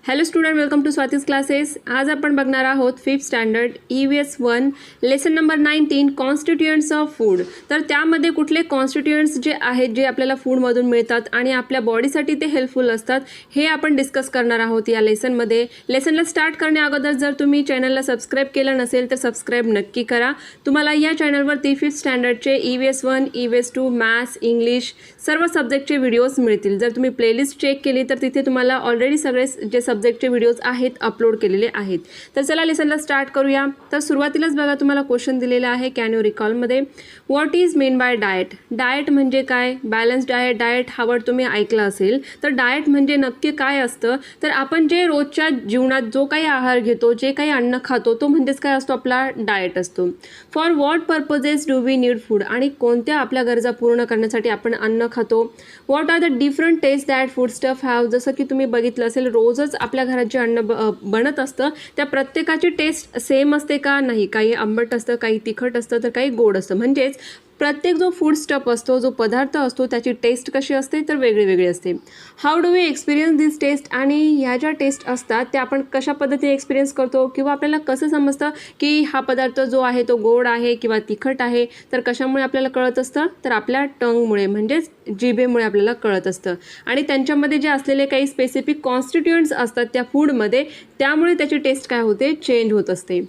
Hello student, welcome to Swati's classes. आज आपण बघणार आहोत 5th standard EVS 1 lesson number 19 constituents of food. तर त्यामध्ये कुठले कॉन्स्टिट्युएंट्स जे आहेत जे आपल्याला फूडमधून मिळतात आणि आपल्या बॉडीसाठी ते हेल्पफुल असतात हे आपण डिस्कस करणार आहोत या लेसनमध्ये. लेसनला स्टार्ट करण्या अगोदर जर तुम्ही चॅनलला सबस्क्राईब केलं नसेल तर सबस्क्राईब नक्की करा. तुम्हाला या चॅनलवरती 5th स्टँडर्डचे EVS 1, EVS 2, maths, English सर्व सब्जेक्टचे व्हिडिओज मिळतील. जर तुम्ही प्लेलिस्ट चेक केली तर तिथे तुम्हाला ऑलरेडी सगळे जे सब्जेक्टचे व्हिडिओज आहेत अपलोड केलेले आहेत. तर चला लेसनला स्टार्ट करूया. तर सुरुवातीलाच बघा तुम्हाला क्वेश्चन दिलेला आहे कॅन यू रिकॉलमध्ये. What is mean by diet? Diet म्हणजे काय? बॅलन्स डाएट, डाएट हा वर्ड तुम्ही ऐकला असेल. तर डाएट म्हणजे नक्की काय असतं? तर आपण जे रोजच्या जीवनात जो काही आहार घेतो, जे काही अन्न खातो तो म्हणजेच काय असतो? आपला डाएट असतो. For what purposes do we need food? आणि कोणत्या आपल्या गरजा पूर्ण करण्यासाठी आपण अन्न खातो. What are the different taste that food stuff have? जसं की तुम्ही बघितलं असेल रोजच आपल्या घरात जे अन्न बनत असतं त्या प्रत्येकाची टेस्ट सेम असते का? नाही. काही आंबट असतं, काही तिखट असतं, तर काही गोड असतं. म्हणजेच प्रत्येक जो फूड स्टफ असतो, जो पदार्थ असतो त्याची टेस्ट कशी असते तर वेगळी वेगळी असते. How do we experience this taste? आणि ह्या ज्या टेस्ट असतात त्या आपण कशा पद्धतीने एक्सपिरियन्स करतो किंवा आपल्याला कसं समजतं की हा पदार्थ जो आहे तो गोड आहे किंवा तिखट आहे? तर कशामुळे आपल्याला कळत असतं? तर आपल्या टंगमुळे म्हणजेच जिभेमुळे आपल्याला कळत असतं. आणि त्यांच्यामध्ये जे असलेले काही स्पेसिफिक कॉन्स्टिट्युएंट्स असतात त्या फूडमध्ये त्यामुळे त्याची टेस्ट काय होते? चेंज होत असते.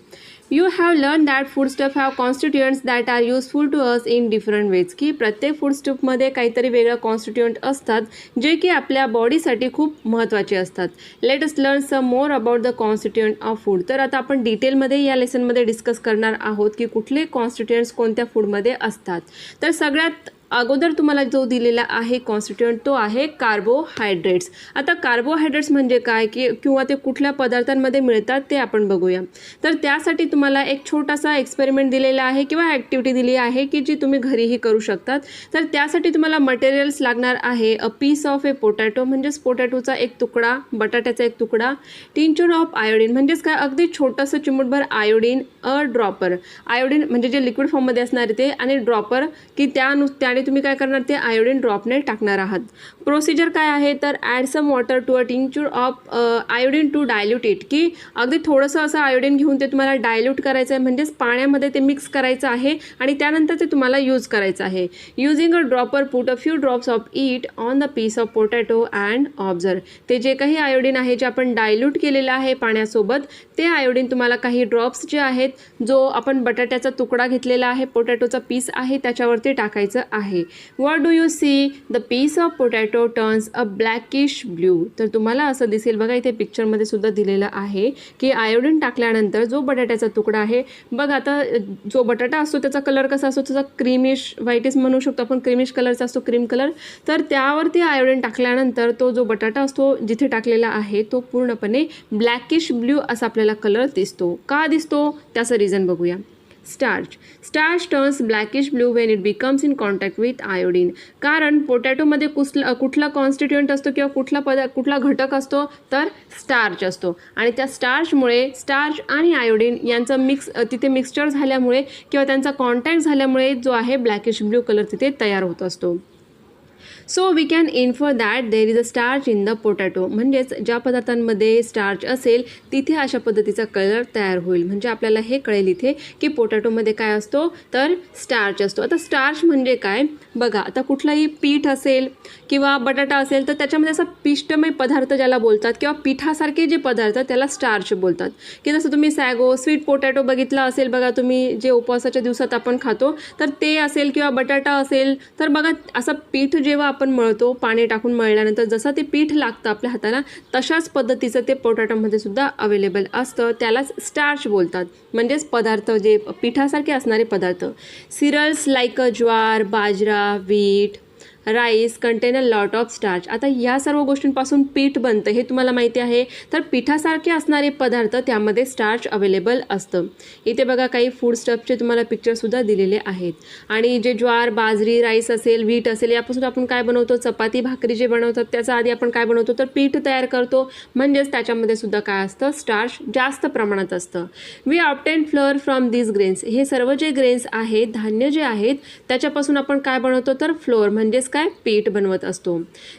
You have learn that food stuff have constituents that are useful to us in different ways. की प्रत्येक फूड स्टफमध्ये काहीतरी वेगळं कॉन्स्टिट्युएंट असतात जे की आपल्या बॉडीसाठी खूप महत्त्वाचे असतात. Let us learn some more about the constituent of food. तर आता आपण डिटेलमध्ये या लेसनमध्ये डिस्कस करणार आहोत की कुठले कॉन्स्टिट्युएंट्स कोणत्या फूडमध्ये असतात. तर सगळ्यात अगोदर तुम्हाला जो दिलेला आहे कॉन्स्टिट्युएंट तो आहे कार्बोहायड्रेट्स. आता कार्बोहायड्रेट्स म्हणजे काय की किंवा ते कुठल्या पदार्थांमध्ये मिळतात ते आपण बघूया. तर त्यासाठी तुम्हाला एक छोटासा एक्सपेरिमेंट दिलेला आहे किंवा ॲक्टिव्हिटी दिली आहे की जी तुम्ही घरीही करू शकतात. तर त्यासाठी तुम्हाला मटेरियल्स लागणार आहे a piece of a potato म्हणजेच पोटॅटोचा एक तुकडा, बटाट्याचा एक तुकडा, टिंचर ऑफ आयोडीन म्हणजेच काय अगदी छोटंसं चिमूटभर आयोडीन, अ ड्रॉपर. आयोडीन म्हणजे जे लिक्विड फॉर्ममध्ये असणार ते, आणि ड्रॉपर की त्याने तुम्ही काय करणार? ते आयोडीन ड्रॉपने टाकणार आहात. प्रोसिजर काय आहे? तर add some water to a tincture of iodine to dilute it. की अगदी थोडंसं असं आयोडीन घेऊन ते तुम्हाला डायल्यूट करायचं आहे म्हणजेच पाण्यामध्ये ते मिक्स करायचं आहे आणि त्यानंतर ते तुम्हाला यूज करायचं आहे. Using a dropper put a few drops of it on the piece of potato and observe. ते जे काही आयोडीन आहे जे आपण डायल्यूट केलेलं आहे पाण्यासोबत ते आयोडीन तुम्हाला काही ड्रॉप्स जे आहेत जो आपण बटाट्याचा तुकडा घेतलेला आहे, पोटॅटोचा पीस आहे त्याच्यावरती टाकायचं आहे. What do you see? The piece of potato turns a blackish blue. तर तुम्हाला असं दिसेल बघा इथे पिक्चरमध्ये सुद्धा दिलेलं आहे की आयोडीन टाकल्यानंतर जो बटाट्याचा तुकडा आहे बघा, आता जो बटाटा असतो त्याचा कलर कसा असतो? त्याचा क्रीमिश व्हाईटिश म्हणू शकतो आपण, क्रीमिश कलरचा असतो, क्रीम कलर. तर त्यावरती आयोडीन टाकल्यानंतर तो जो बटाटा असतो जिथे टाकलेला आहे तो पूर्णपणे ब्लॅकिश ब्ल्यू असा आपल्याला कलर दिसतो. का दिसतो? त्याचं रिझन बघूया. Starch. Starch turns blackish blue Wien it becomes in contact with iodine. कारण पोटॅटोमध्ये कुठला कॉन्स्टिट्युएंट असतो किंवा कुठला घटक असतो? तर स्टार्च असतो. आणि त्या स्टार्चमुळे स्टार्च आणि आयोडीन यांचं तिथे मिक्सचर झाल्यामुळे किंवा त्यांचा कॉन्टॅक्ट झाल्यामुळे जो आहे ब्लॅकिश ब्लू कलर तिथे तयार होत असतो. So we can infer that there is a starch in the potato. म्हणजेच ज्या पदार्थांमध्ये स्टार्च असेल तिथे अशा पद्धतीचा कलर तयार होईल. म्हणजे आपल्याला हे कळेल इथे की पोटॅटोमध्ये काय असतो? तर स्टार्च असतो. आता स्टार्च म्हणजे काय बघा, आता कुठलाही पीठ असेल किंवा बटाटा असेल तर त्याच्यामध्ये असा पिष्टमय पदार्थ ज्याला बोलतात किंवा पिठासारखे जे पदार्थ त्याला स्टार्च बोलतात. की जसं तुम्ही सॅगो, स्वीट पोटॅटो बघितला असेल बघा तुम्ही, जे उपवासाच्या दिवसात आपण खातो तर ते असेल किंवा बटाटा असेल तर बघा असं पीठ जेव्हा आपण मळतो पाणी टाकून मळल्यानंतर जसं ते पीठ लागतं आपल्या हाताला तशाच पद्धतीचं ते पोटॅटोमध्ये सुद्धा अवेलेबल असतं. त्यालाच स्टार्च बोलतात. म्हणजेच पदार्थ जे पिठासारखे असणारे पदार्थ. Serials like jowar, bajra, wheat, rice contain a lot of starch. आता या सर्व गोष्टींपासून पीठ बनतं हे तुम्हाला माहिती आहे. तर पिठासारखे असणारे पदार्थ त्यामध्ये स्टार्च अवेलेबल असतं. इथे बघा काही फूड स्टफचे तुम्हाला पिक्चरसुद्धा दिलेले आहेत. आणि जे ज्वार, बाजरी, राईस असेल, व्हीट असेल यापासून आपण काय बनवतो? चपाती भाकरी जे बनवतात त्याचा आधी आपण काय बनवतो? तर पीठ तयार करतो. म्हणजेच त्याच्यामध्ये सुद्धा काय असतं? स्टार्च जास्त प्रमाणात असतं. We obtain flour from this grains. हे सर्व जे ग्रेन्स आहेत, धान्य जे आहेत त्याच्यापासून आपण काय बनवतो? तर फ्लोअर म्हणजेच काय? पीठ बनवत असतो.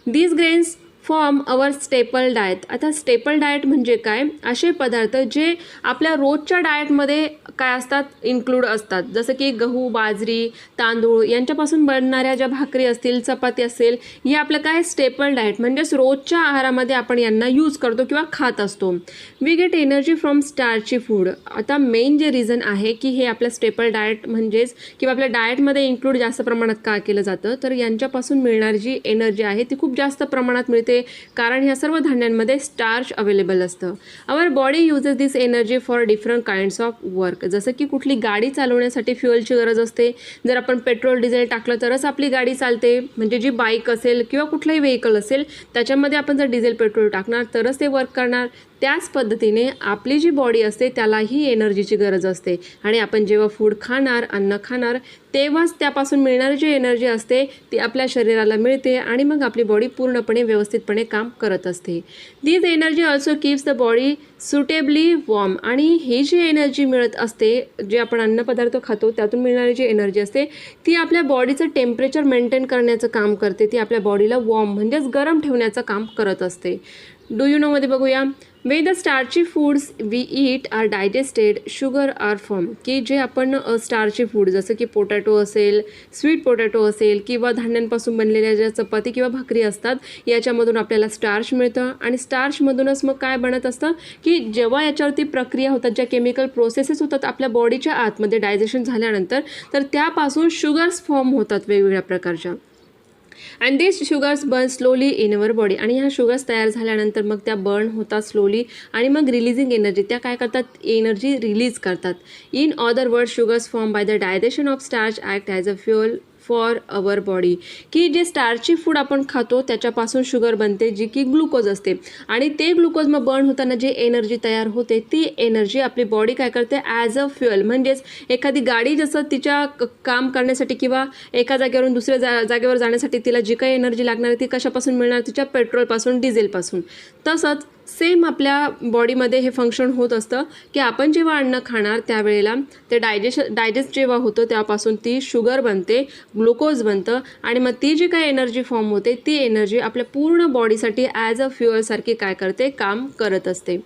These grains form our staple diet. आता स्टेपल डाएट म्हणजे काय? असे पदार्थ जे आपल्या रोजच्या डाएटमध्ये काय असतात, इन्क्लूड असतात. जसं की गहू, बाजरी, तांदूळ यांच्यापासून बनणाऱ्या ज्या भाकरी असतील, चपाती असेल, हे आपलं काय स्टेपल डाएट म्हणजेच रोजच्या आहारामध्ये आपण यांना यूज करतो किंवा खात असतो. We get energy from starchy food. आता मेन जे रिझन आहे की हे आपलं स्टेपल डाएट म्हणजेच किंवा आपल्या डाएटमध्ये इन्क्लूड जास्त प्रमाणात का केलं जातं, तर यांच्यापासून मिळणारी जी एनर्जी आहे ती खूप जास्त प्रमाणात मिळते, कारण ह्या सर्व धान्यांमध्ये स्टार्च अवेलेबल असतं. Our body uses this energy for different kinds of work. जसं की कुठली गाडी चालवण्यासाठी फ्युएलची गरज असते. जर आपण पेट्रोल डिझेल टाकलं तरच आपली गाडी चालते, म्हणजे जी बाईक असेल किंवा कुठलंही व्हेकल असेल त्याच्यामध्ये आपण जर डिझेल पेट्रोल टाकणार तरच ते वर्क करणार. त्याच पद्धतीने आपली जी बॉडी असते त्यालाही एनर्जीची गरज असते, आणि आपण जेव्हा फूड खाणार, अन्न खाणार, तेव्हाच त्यापासून मिळणारी जी एनर्जी असते ती आपल्या शरीराला मिळते आणि मग आपली बॉडी पूर्णपणे व्यवस्थितपणे काम करत असते. This energy also keeps the body suitably warm. आणि ही जी एनर्जी मिळत असते, जे आपण अन्नपदार्थ खातो त्यातून मिळणारी जी एनर्जी असते ती आपल्या बॉडीचं टेम्परेचर मेंटेन करण्याचं काम करते. ती आपल्या बॉडीला वॉर्म म्हणजेच गरम ठेवण्याचं काम करत असते. डू यू नो मध्ये बघूया. When the starchy foods we eat are digested, sugar are form. की जे आपण स्टार्ची फूड जसं की पोटॅटो असेल, स्वीट पोटॅटो असेल किंवा धान्यांपासून बनलेल्या ज्या चपाती किंवा भाकरी असतात याच्यामधून आपल्याला स्टार्च मिळतं, आणि स्टार्चमधूनच मग काय बनत असतं की जेव्हा याच्यावरती प्रक्रिया होतात, ज्या केमिकल प्रोसेसेस होतात आपल्या बॉडीच्या आतमध्ये डायजेशन झाल्यानंतर, तर त्यापासून शुगर्स फॉर्म होतात वेगवेगळ्या प्रकारच्या. And this sugars burn slowly in our body. आणि ह्या शुगर्स तयार झाल्यानंतर मग त्या बर्न होतात स्लोली, आणि मग रिलीजिंग एनर्जी, त्या काय करतात, एनर्जी रिलीज करतात. In other word, sugars form by the digestion of starch act as a fuel for our body. की जे स्टार्ची फूड आपण खातो त्याच्यापासून शुगर बनते, जी की ग्लुकोज असते, आणि ते ग्लुकोज मग बर्न होताना जे एनर्जी तयार होते ती एनर्जी आपली बॉडी काय करते, ॲज अ फ्युअल. म्हणजेच एखादी गाडी जसं तिच्या काम करण्यासाठी किंवा एका जागेवरून दुसऱ्या जागेवर जाण्यासाठी तिला जी काही एनर्जी लागणार आहे ती कशापासून मिळणार, तिच्या पेट्रोलपासून, डिझेलपासून. तसंच सेम आपल्या बॉडीमध्ये हे फंक्शन होत असतं की आपण जेव्हा अन्न खाणार त्यावेळेला ते डायजेस्ट जेव्हा होतं त्यापासून ती शुगर बनते, ग्लुकोज बनतं, आणि मग ती जी काही एनर्जी फॉर्म होते ती एनर्जी आपल्या पूर्ण बॉडीसाठी ॲज अ फ्युअलसारखी काय करते, काम करत असते.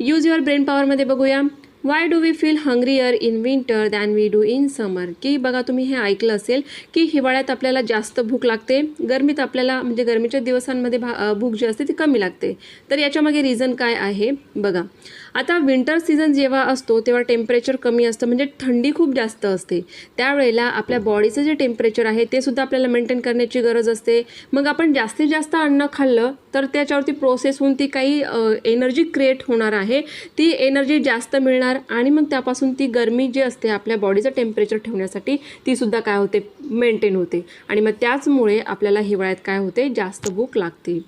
यूज युअर ब्रेन पॉवरमध्ये बघूया. Why do we feel hungrier in winter than we do in summer. की बघा तुम्ही हे ऐकलं असेल की हिवाळ्यात आपल्याला जास्त भूक लागते, गरमीत आपल्याला म्हणजे गरमीच्या दिवसांमध्ये भूक जी असते ती कमी लागते. तर याच्यामागे रिझन काय आहे बघा. आता विंटर सीझन जेव्हा असतो तेव्हा टेम्परेचर कमी असतं, म्हणजे थंडी खूप जास्त असते. त्यावेळेला आपल्या बॉडीचं जे टेम्परेचर आहे ते सुद्धा आपल्याला मेंटेन करण्याची गरज असते. मग आपण जास्तीत जास्त अन्न खाल्लं तर त्याच्यावरती प्रोसेस होऊन ती काही एनर्जी क्रिएट होणार आहे, ती एनर्जी जास्त मिळणार, आणि मग त्यापासून ती गरमी जी असते आपल्या बॉडीचं टेम्परेचर ठेवण्यासाठी ती सुद्धा काय होते, मेंटेन होते, आणि मग त्याचमुळे आपल्याला हिवाळ्यात काय होते, जास्त भूक लागते.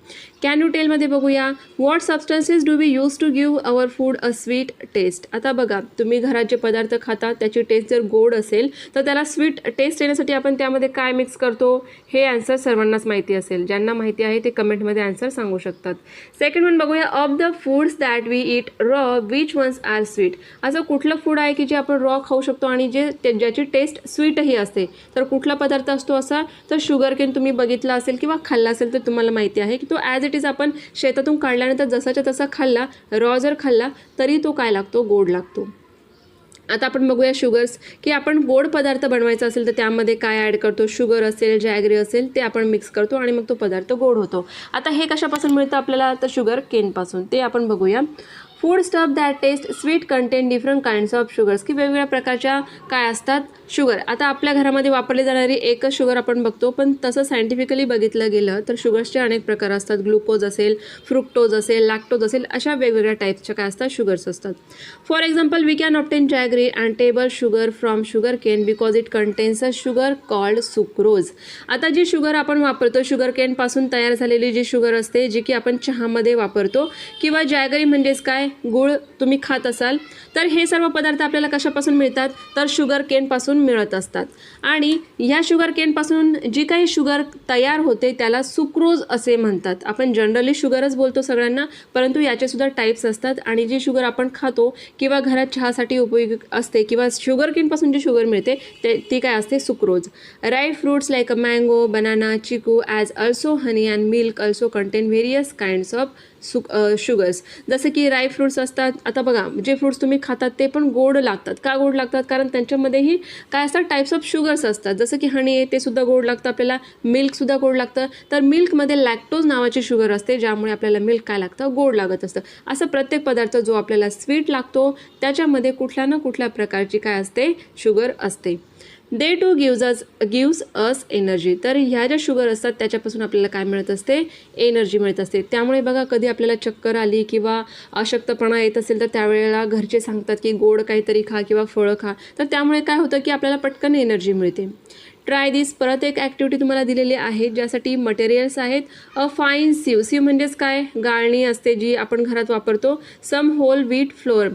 कॅन यू टेलमध्ये बघूया. What substances do we use to give our food a sweet taste. आता बघा तुम्ही घरात जे पदार्थ खाता त्याची टेस्ट जर गोड असेल तर त्याला स्वीट टेस्ट येण्यासाठी आपण त्यामध्ये काय मिक्स करतो, हे आन्सर सर्वांनाच माहिती असेल. ज्यांना माहिती आहे ते कमेंटमध्ये आन्सर सांगू शकतात. सेकंड वन बघूया. Of the foods that we eat raw which ones are sweet. असं कुठलं फूड आहे की जे आपण रॉ खाऊ शकतो आणि ज्याची टेस्ट स्वीटही असते, तर कुठला पदार्थ असतो असा, तर शुगर केन तुम्ही बघितला असेल किंवा खाल्ला असेल तर तुम्हाला माहिती आहे की तो ॲज इट इज आपण शेतातून काढल्यानंतर जसाच्या तसा खाल्ला, रॉ जर खाल्ला तरी तो काय लागतो, गोड लागतो. आता आपण बघूया शुगर्स, की आपण गोड पदार्थ बनवायचा असेल तर त्यामध्ये काय ॲड करतो, शुगर असेल, जॅगरी असेल ते आपण मिक्स करतो आणि मग तो पदार्थ गोड होतो. आता हे कशापासून मिळतं आपल्याला, तर शुगर केनपासून. ते आपण बघूया. Food stuff that taste sweet contain different kinds of sugars. की वेगवेगळ्या प्रकारच्या काय असतात शुगर. आता आपल्या घरामध्ये वापरली जाणारी एकच शुगर आपण बघतो, पण तसं सायंटिफिकली बघितलं गेलं तर शुगर्सचे अनेक प्रकार असतात. ग्लुकोज असेल, फ्रुक्टोज असेल, लॅक्टोज असेल, अशा वेगवेगळ्या टाईपच्या काय असतात, शुगर्स असतात. For example we can obtain jaggery and table sugar from sugar cane because it contains a sugar called sucrose. आता जी शुगर आपण वापरतो, शुगर केनपासून तयार झालेली जी शुगर असते, जी की आपण चहामध्ये वापरतो, किंवा जॅगरी म्हणजेच काय, गुळ तुम्ही खात असाल तर हे सर्व पदार्थ आपल्याला कशापासून मिळतात तर शुगर केनपासून मिळत असतात. आणि ह्या शुगर केनपासून जी काही शुगर तयार होते त्याला सुक्रोज असे म्हणतात. आपण जनरली शुगरच बोलतो सगळ्यांना, परंतु याचेसुद्धा टाईप्स असतात. आणि जी शुगर आपण खातो किंवा घरात चहासाठी उपयोगी असते किंवा शुगर केनपासून जी शुगर मिळते ती काय असते sucrose. Ripe fruits like a mango, banana, chikoo as also honey and milk also contain various kinds of sugars. जसं की राईप फ्रूट्स असतात. आता बघा जे फ्रूट्स तुम्ही खातात ते पण गोड लागतात. का गोड लागतात? कारण त्यांच्यामध्येही काय असतात टाईप्स ऑफ शुगर्स असतात. जसं की हनी आहे ते सुद्धा गोड लागतं आपल्याला, मिल्कसुद्धा गोड लागतं. तर मिल्कमध्ये लॅक्टोज नावाची शुगर असते ज्यामुळे आपल्याला मिल्क काय लागतं गोड लागत असतं. असं प्रत्येक पदार्थ जो आपल्याला स्वीट लागतो त्याच्यामध्ये कुठल्या ना कुठल्या प्रकारची काय असते शुगर असते. दे टू गिव्स अस एनर्जी. तर ह्या ज्या शुगर असतात त्याच्यापासून आपल्याला काय मिळत असते एनर्जी मिळत असते. त्यामुळे बघा कधी आपल्याला चक्कर आली किंवा अशक्तपणा येत असेल तर त्यावेळेला घरचे सांगतात की गोड काहीतरी खा किंवा फळं खा. तर त्यामुळे काय होतं की आपल्याला पटकन एनर्जी मिळते. ट्राय दिस. परत एक ॲक्टिव्हिटी तुम्हाला दिलेली आहे ज्यासाठी मटेरियल्स आहेत. अ फाईन सीव. सीव म्हणजेच काय गाळणी असते जी आपण घरात वापरतो. सम होल व्हीट फ्लोअर.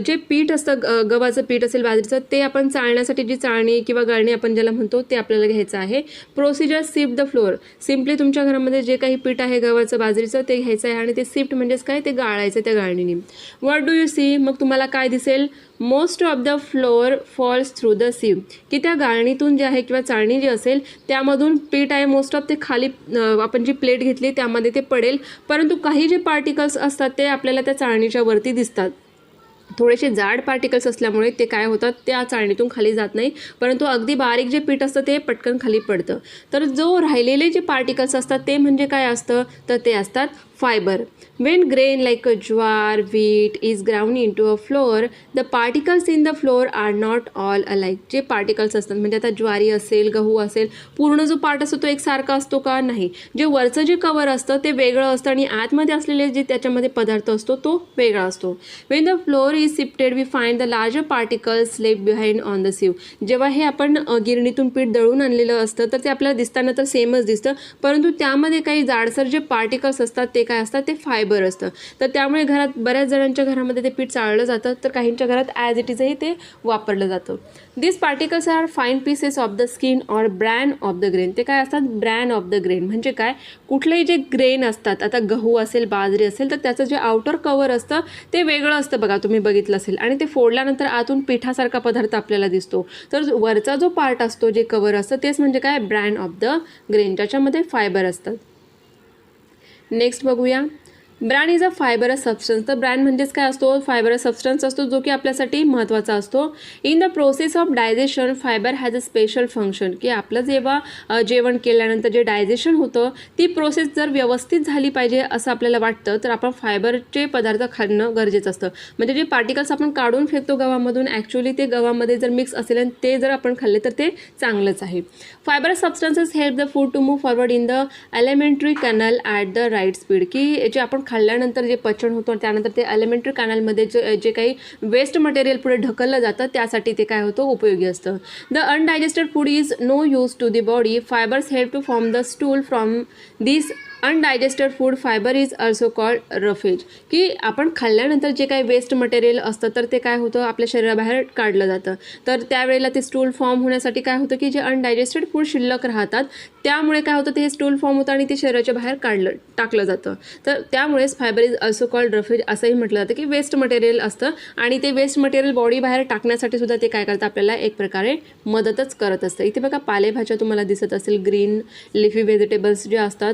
जे पीठ असतं गव्हाचं पीठ असेल बाजरीचं ते आपण चाळण्यासाठी जी चाळणी किंवा गाळणी आपण ज्याला म्हणतो ते आपल्याला घ्यायचं आहे. Procedure sift the flour. Simply तुमच्या घरामध्ये जे काही पीठ आहे गव्हाचं बाजरीचं ते घ्यायचं आहे आणि ते सिफ्ट म्हणजेच काय ते गाळायचं त्या गाळणीने. What do you see. मग तुम्हाला काय दिसेल most of the flour falls through the sieve. की त्या गाळणीतून जे आहे किंवा चाळणी जी असेल त्यामधून पीठ आहे मोस्ट ऑफ ते खाली आपण जी प्लेट घेतली त्यामध्ये ते पडेल. परंतु काही जे पार्टिकल्स असतात ते आपल्याला त्या चाळणीच्या वरती दिसतात. थोडेसे जाड पार्टिकल्स असल्यामुळे ते काय होतात त्या चाळणीतून खाली जात नाही, परंतु अगदी बारीक जे पीठ असतं ते पटकन खाली पडतं. तर जो राहिलेले जे पार्टिकल्स असतात ते म्हणजे काय असतं तर ते असतात fibre. When grain like a jowar, wheat is ground into a flour, the particles in the flour are not all alike. जे पार्टिकल्स असतात म्हणजे आता ज्वारी असेल गहू असेल पूर्ण जो पार्ट असतो तो एकसारखा असतो का नाही. जे वरचं जे कवर असतं ते वेगळं असतं आणि आतमध्ये असलेले जे त्याच्यामध्ये पदार्थ असतो तो वेगळा असतो. When the flour is sifted we find the larger particles left behind on the sieve. जेव्हा हे आपण गिरणीतून पीठ दळून आणलेलं असतं तर ते आपल्याला दिसताना तर सेमच दिसतं, परंतु त्यामध्ये काही जाडसर जे पार्टिकल्स असतात ते काय असतात ते फायबर असतं. तर त्यामुळे घरात बऱ्याच जणांच्या घरामध्ये ते पीठ चाळलं जातं तर काहींच्या घरात ॲज इट इजही ते वापरलं जातं. This particles are fine pieces of the skin or bran of the grain. ते काय असतात ब्रॅन ऑफ द ग्रेन म्हणजे काय कुठलेही जे ग्रेन असतात आता गहू असेल बाजरी असेल तर त्याचं जे आउटर कवर असतं ते वेगळं असतं बघा तुम्ही बघितलं असेल आणि ते फोडल्यानंतर आतून पिठासारखा पदार्थ आपल्याला दिसतो. तर वरचा जो पार्ट असतो जे कवर असतं तेच म्हणजे काय ब्रॅन ऑफ द ग्रेन ज्याच्यामध्ये फायबर असतात. नेक्स्ट बघूया. Bran is a fibrous substance. तर ब्रॅन म्हणजेच काय असतो फायबरस सबस्टन्स असतो जो की आपल्यासाठी महत्त्वाचा असतो. In the process of digestion fibre has a special function. की आपलं जेव्हा जेवण केल्यानंतर जे डायजेशन होतं ती प्रोसेस जर व्यवस्थित झाली पाहिजे असं आपल्याला वाटतं तर आपण फायबरचे पदार्थ खाणं गरजेचं असतं. म्हणजे जे पार्टिकल्स आपण काढून फेकतो गव्हामधून ॲक्च्युली ते गव्हामध्ये जर मिक्स असेल आणि ते जर आपण खाल्ले तर ते चांगलंच आहे. Fibrous substances help the food to move forward in the alimentary canal at the right speed. की जे आपण खाल्ल्यानंतर जे पचन होतं त्यानंतर ते एलिमेंटरी कॅनलमध्ये जे काही वेस्ट मटेरियल पुढे ढकललं जातं त्यासाठी ते काय होतं उपयोगी असतं. The undigested food is no use to the body. Fibres help to form the stool from this undigested food. Fibre is also called roughage. की आपण खाल्ल्यानंतर जे काही वेस्ट मटेरियल असतं तर ते काय होतं आपल्या शरीराबाहेर काढलं जातं. तर त्यावेळेला ते स्टूल फॉर्म होण्यासाठी काय होतं की जे अनडायजेस्टेड फूड शिल्लक राहतात त्यामुळे काय होतं ते हे स्टूल फॉर्म होतं आणि ते शरीराच्या बाहेर टाकलं जातं. तर त्यामुळेच fibre is also called roughage असंही म्हटलं जातं की वेस्ट मटेरियल असतं आणि ते वेस्ट मटेरियल बॉडी बाहेर टाकण्यासाठी सुद्धा ते काय करतं आपल्याला एक प्रकारे मदतच करत असतं. इथे बघा पालेभाज्या तुम्हाला दिसत असेल ग्रीन लिफी व्हेजिटेबल्स जे असतात.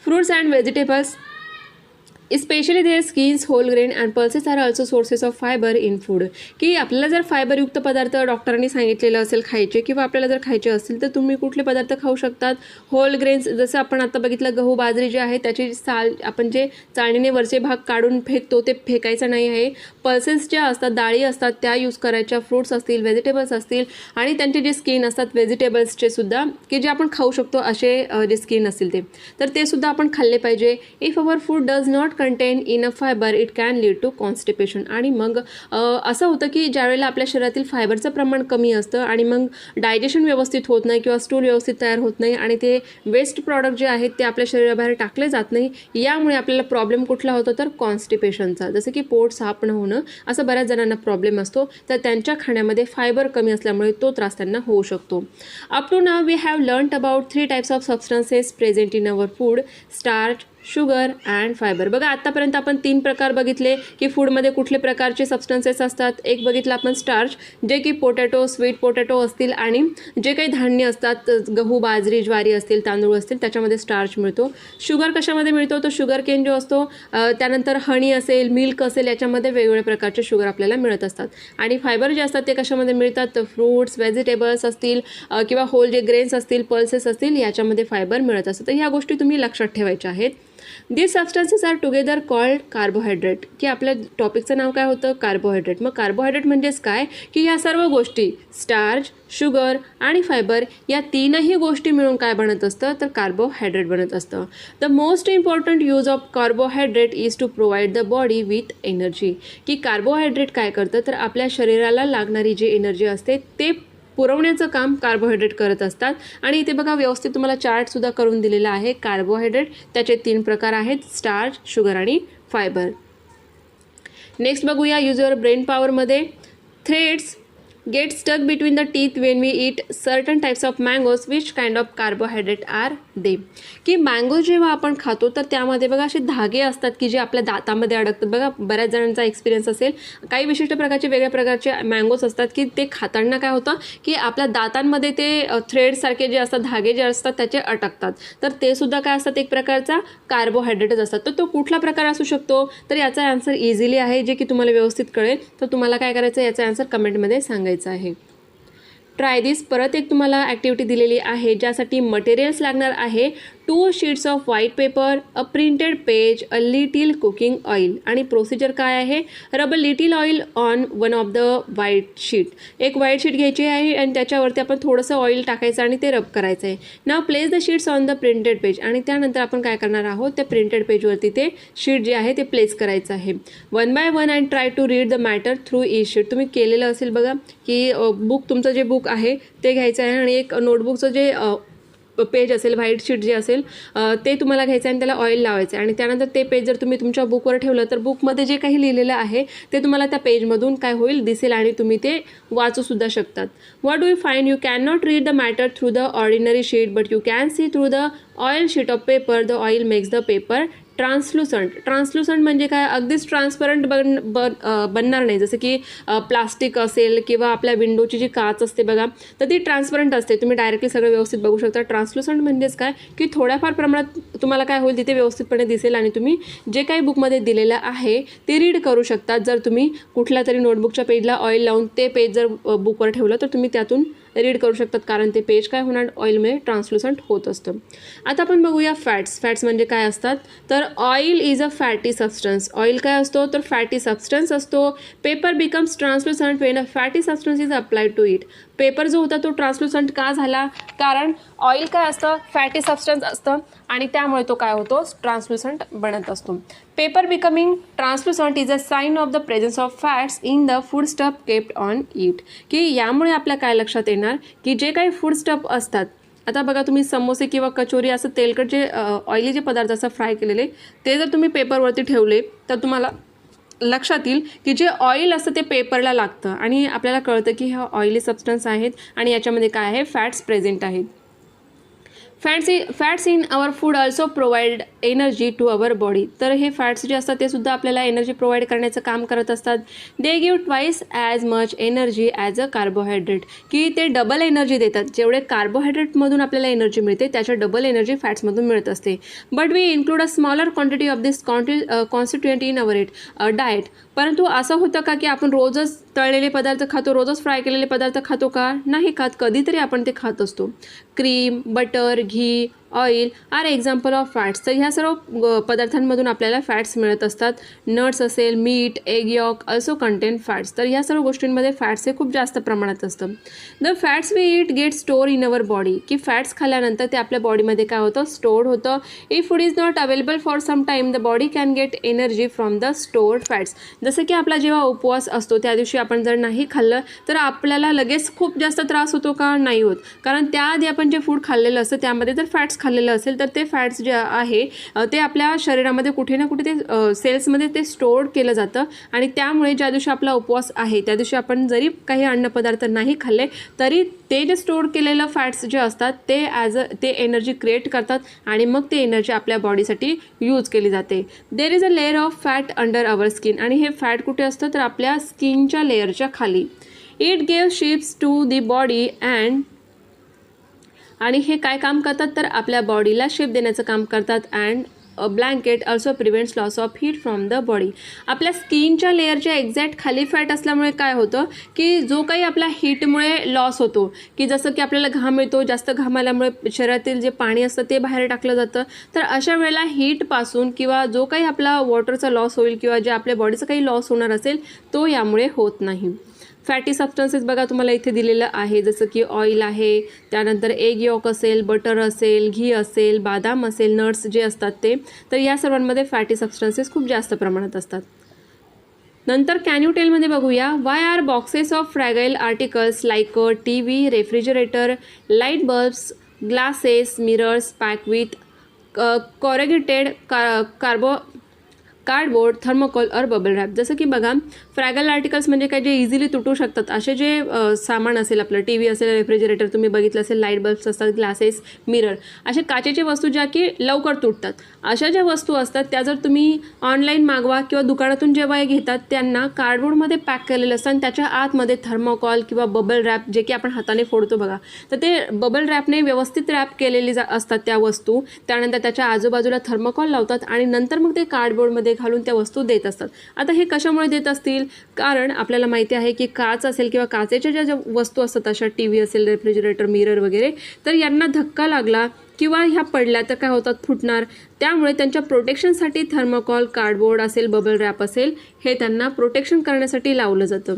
Fruits and vegetables, especially their skins, whole grain and pulses are also sources of fiber in food. की आपल्याला जर फायबरयुक्त पदार्थ डॉक्टरांनी सांगितलेलं असेल खायचे किंवा आपल्याला जर खायचे असतील तर तुम्ही कुठले पदार्थ खाऊ शकतात. होल ग्रेन्स जसं आपण आता बघितलं गहू बाजरी जे आहे त्याची साल आपण जे चाळणीने वरचे भाग काढून फेकतो ते फेकायचं नाही आहे. पल्सेस ज्या असतात डाळी असतात त्या यूज करायच्या. फ्रूट्स असतील व्हेजिटेबल्स असतील आणि त्यांचे जे स्किन असतात व्हेजिटेबल्सचे सुद्धा की जे आपण खाऊ शकतो असे जे स्किन असतील ते तर ते सुद्धा आपण खाल्ले पाहिजे. If our food does not contain enough fibre it can lead to constipation. आणि मग असं होतं की ज्यावेळेला आपल्या शरीरातील फायबरचं प्रमाण कमी असतं आणि मग डायजेशन व्यवस्थित होत नाही किंवा स्टूल व्यवस्थित तयार होत नाही आणि ते वेस्ट प्रॉडक्ट जे आहेत ते आपल्या शरीराबाहेर टाकले जात नाही. यामुळे आपल्याला प्रॉब्लेम कुठला होतो तर कॉन्स्टिपेशनचा. जसं की पोट साफ न होणं, असं बऱ्याच जणांना प्रॉब्लेम असतो. तर त्यांच्या खाण्यामध्ये फायबर कमी असल्यामुळे तो त्रास त्यांना होऊ शकतो. Up to now we have learned about 3 types of substances present in our food, starch, sugar and fibre. बघा आत्तापर्यंत आपण 3 प्रकार बघितले की फूडमध्ये कुठले प्रकारचे सबस्टन्सेस असतात. एक बघितलं आपण स्टार्च, जे की पोटॅटो, स्वीट पोटॅटो असतील आणि जे काही धान्य असतात, गहू, बाजरी, ज्वारी असतील, तांदूळ असतील, त्याच्यामध्ये स्टार्च मिळतो. शुगर कशामध्ये मिळतो तर शुगर केन जो असतो, त्यानंतर हनी असेल, मिल्क असेल, याच्यामध्ये वेगवेगळ्या प्रकारचे शुगर आपल्याला मिळत असतात. आणि फायबर जे असतात ते कशामध्ये मिळतात तर फ्रूट्स, व्हेजिटेबल्स असतील किंवा होल जे ग्रेन्स असतील, पल्सेस असतील, याच्यामध्ये फायबर मिळत असतं. तर ह्या गोष्टी तुम्ही लक्षात ठेवायच्या आहेत. This substances are together called carbohydrate. की आपल्या टॉपिकचं नाव काय होतं कार्बोहायड्रेट. मग कार्बोहायड्रेट म्हणजेच काय की ह्या सर्व गोष्टी स्टार्च, शुगर आणि फायबर या 3ही गोष्टी मिळून काय बनत असतं तर कार्बोहायड्रेट बनत असतं. The most important use of carbohydrate is to provide the body with energy. की कार्बोहायड्रेट काय करतं तर आपल्या शरीराला लागणारी जी एनर्जी असते ते पुरवण्याचं काम कार्बोहायड्रेट करत असतात. आणि इथे बघा व्यवस्थित तुम्हाला चार्टसुद्धा करून दिलेला आहे. कार्बोहायड्रेट त्याचे 3 प्रकार आहेत, स्टार्च, शुगर आणि फायबर. नेक्स्ट बघूया यूज युअर ब्रेन पॉवरमध्ये. Threads get stuck between the teeth when we eat certain types of mangoes, which kind of carbohydrate are they. की मँगो जेव्हा आपण खातो तर त्यामध्ये बघा असे धागे असतात की जे आपल्या दातामध्ये अडकतात. बघा बऱ्याच जणांचा एक्सपिरियन्स असेल, काही विशिष्ट प्रकारचे वेगळ्या प्रकारचे मँगोज असतात की ते खाताना काय होतं की आपल्या दातांमध्ये ते थ्रेडसारखे जे असतात, धागे जे असतात त्याचे अटकतात. तर ते सुद्धा काय असतात एक प्रकारचा कार्बोहायड्रेटच असतात. तर तो कुठला प्रकार असू शकतो तर याचा आन्सर इझिली आहे, जे की तुम्हाला व्यवस्थित कळेल. तर तुम्हाला काय करायचं याचा आन्सर कमेंटमध्ये सांगायचं आहे. ट्राय दिस. परत एक तुम्हाला ॲक्टिव्हिटी दिलेली आहे ज्यासाठी मटेरियल्स लागणार आहे 2 sheets off white paper, a printed page, a little cooking oil. आणि प्रोसिजर काय आहे रब a little oil on one of the white sheet. एक व्हाईट शीट घ्यायची आहे आणि त्याच्यावरती आपण थोडंसं ऑइल टाकायचं आणि ते रब करायचं आहे. Now place the sheets on the printed page. आणि त्यानंतर आपण काय करणार आहोत त्या प्रिंटेड पेजवरती ते शीट जे आहे ते प्लेस करायचं आहे. 1 by 1 and try to read the matter through each sheet. तुम्ही केलेलं असेल बघा की बुक, तुमचं जे बुक आहे ते घ्यायचं आहे आणि एक नोटबुकचं जे पेज असेल, व्हाईट शीट जे असेल ते तुम्हाला घ्यायचं आहे आणि त्याला ऑइल लावायचं आहे. आणि त्यानंतर ते पेज जर तुम्ही तुमच्या बुकवर ठेवलं तर बुकमध्ये जे काही लिहिलेलं आहे ते तुम्हाला त्या पेजमधून काय होईल दिसेल आणि तुम्ही ते वाचूसुद्धा शकतात. What do you find? You can not read the matter through the ordinary sheet but you can see through the oil sheet of paper. The oil makes the paper translucent. Translucent म्हणजे काय अगदीच transparent बनणार नाही. जसं की plastic असेल किंवा आपल्या विंडोची जी काच असते बघा तर ती ट्रान्सपरंट असते, तुम्ही डायरेक्टली सगळं व्यवस्थित बघू शकता. ट्रान्सलुसंट म्हणजेच काय की थोड्याफार प्रमाणात तुम्हाला काय होईल तिथे व्यवस्थितपणे दिसेल आणि तुम्ही जे काही बुकमध्ये दिलेलं आहे ते रीड करू शकतात. जर तुम्ही कुठल्या तरी नोटबुकच्या पेजला ऑइल लावून ते पेज जर बुकवर ठेवलं तर तुम्ही त्यातून रीड करू शकतात, कारण ते पेज काय होणार ऑइलमुळे ट्रान्सलुसंट होत असतं. आता आपण बघूया फॅट्स. फॅट्स म्हणजे काय असतात तर oil is a fatty substance. Oil काय असतो तर फॅटी सबस्टन्स असतो. Paper becomes translucent when a fatty substance is applied to it. Paper जो होता तो ट्रान्सलुसंट का झाला कारण ऑइल काय असतं फॅटी सबस्टन्स असतं आणि त्यामुळे तो काय होतो ट्रान्सलुसंट बनत असतो. Paper becoming translucent is a sign of the presence of fats in the food stuff kept on it. की यामुळे आपल्या काय लक्षात येणार की जे काही फूड स्टफ असतात, आता बघा तुम्ही समोसे किंवा कचोरी असं तेलकट जे ऑइली जे पदार्थ असं फ्राय केलेले ते जर तुम्ही पेपरवरती ठेवले तर तुम्हाला लक्षात येईल की जे ऑइल असतं ते पेपरला लागतं आणि आपल्याला कळतं की हे ऑइली सबस्टन्स आहेत आणि याच्यामध्ये काय आहे फॅट्स प्रेझेंट आहेत. Fats in our food also provide energy to our body. तर हे फॅट्स जे असतात ते सुद्धा आपल्याला एनर्जी प्रोव्हाइड करण्याचं काम करत असतात. They give twice as much energy as a carbohydrate. की ते डबल एनर्जी देतात. जेवढे कार्बोहायड्रेटमधून आपल्याला एनर्जी मिळते त्याच्या डबल एनर्जी फॅट्समधून मिळत असते. But we include a smaller quantity of this constituent in our diet. परंतु असं होतं का की आपण रोजच तळलेले पदार्थ खातो, रोजच फ्राय केलेले पदार्थ खातो का? नाही खात, कधीतरी आपण ते खात असतो. Cream, butter, ghee, oil are example of fats. तर ह्या सर्व पदार्थांमधून आपल्याला फॅट्स मिळत असतात. नट्स असेल, meat, egg yolk also contain fats. तर ह्या सर्व गोष्टींमध्ये फॅट्स हे खूप जास्त प्रमाणात असतं. The fats we eat get store in our body, की फॅट्स खाल्ल्यानंतर ते आपल्या बॉडीमध्ये काय होतं, स्टोअर होतं. If food is not available for some time the body can get energy from the stored fats. जसं की आपला जेव्हा उपवास असतो त्या दिवशी आपण जर नाही खाल्लं तर आपल्याला लगेच खूप जास्त त्रास होतो का? नाही होत. कारण त्याआधी आपण जे फूड खाल्लेलं असतं त्यामध्ये जर फॅट्स खाल्लेलं असेल तर ते फॅट्स जे आहे ते आपल्या शरीरामध्ये कुठे ना कुठे ते सेल्समध्ये ते स्टोअर केलं जातं आणि त्यामुळे ज्या दिवशी आपला उपवास आहे त्या दिवशी आपण जरी काही अन्नपदार्थ नाही खाल्ले तरी ते जे स्टोअर केलेलं फॅट्स जे असतात ते एनर्जी क्रिएट करतात आणि मग ते एनर्जी आपल्या बॉडीसाठी यूज केली जाते. देर is a layer of fat under our skin, आणि हे फॅट कुठे असतं तर आपल्या स्किनच्या लेअरच्या खाली. It give shapes to the body आणि हे काय काम करतात तर आपल्या बॉडीला शेप देण्याचं काम करतात. And a blanket also prevents loss of heat from the body. आपल्या स्किनच्या लेअरच्या एक्झॅक्ट खाली फॅट असल्यामुळे काय होतं की जो काही आपल्या हीटमुळे लॉस होतो, की जसं की आपल्याला घाम येतो, जास्त घाम आल्यामुळे शरीरातील जे पाणी असतं ते बाहेर टाकलं जातं. तर अशा वेळेला हीटपासून किंवा जो काही आपला वॉटरचा लॉस होईल किंवा जे आपल्या बॉडीचं काही लॉस होणार असेल तो यामुळे होत नाही. फॅटी सबस्टन्सेस बघा तुम्हाला इथे दिलेलं आहे, जसं की ऑइल आहे, त्यानंतर एग यॉक असेल, बटर असेल, घी असेल, बदाम असेल, नट्स जे असतात ते. तर या सर्वांमध्ये फॅटी सबस्टन्सेस खूप जास्त प्रमाणात असतात. नंतर कॅन यू टेलमध्ये बघूया, why are boxes of fragile articles like TV, refrigerator, light bulbs, glasses, mirrors pack with corrugated cardboard, thermocol or bubble wrap. जसं की बघा फ्रॅगल आर्टिकल्स म्हणजे काय, जे इझिली तुटू शकतात असे जे सामान असेल, आपलं टी व्ही असेल, रेफ्रिजरेटर तुम्ही बघितलं असेल, लाईट बल्ब्स असतात, ग्लासेस, मिरर, असे काचेचे वस्तू ज्या की लवकर तुटतात अशा ज्या वस्तू असतात त्या जर तुम्ही ऑनलाईन मागवा किंवा दुकानातून जेव्हा घेतात त्यांना कार्डबोर्डमध्ये पॅक केलेलं असतं आणि त्याच्या आतमध्ये थर्मोकॉल किंवा बबल रॅप जे की आपण हाताने फोडतो बघा, तर ते बबल रॅपने व्यवस्थित रॅप केलेली असतात त्या वस्तू. त्यानंतर त्याच्या आजूबाजूला थर्मोकॉल लावतात आणि नंतर मग ते कार्डबोर्डमध्ये घालून त्या वस्तू देत असतात. आता हे कशामुळे देत असतील, कारण आपल्याला माहिती आहे की काच असेल किंवा काचेच्या ज्या वस्तू असतात अशा टी व्ही असेल, रेफ्रिजरेटर, मिरर वगैरे, तर यांना धक्का लागला किंवा ह्या पडल्या तर काय होतात, फुटणार. त्यामुळे त्यांच्या प्रोटेक्शनसाठी थर्मोकॉल, कार्डबोर्ड असेल, बबल रॅप असेल, हे त्यांना प्रोटेक्शन करण्यासाठी लावलं जातं.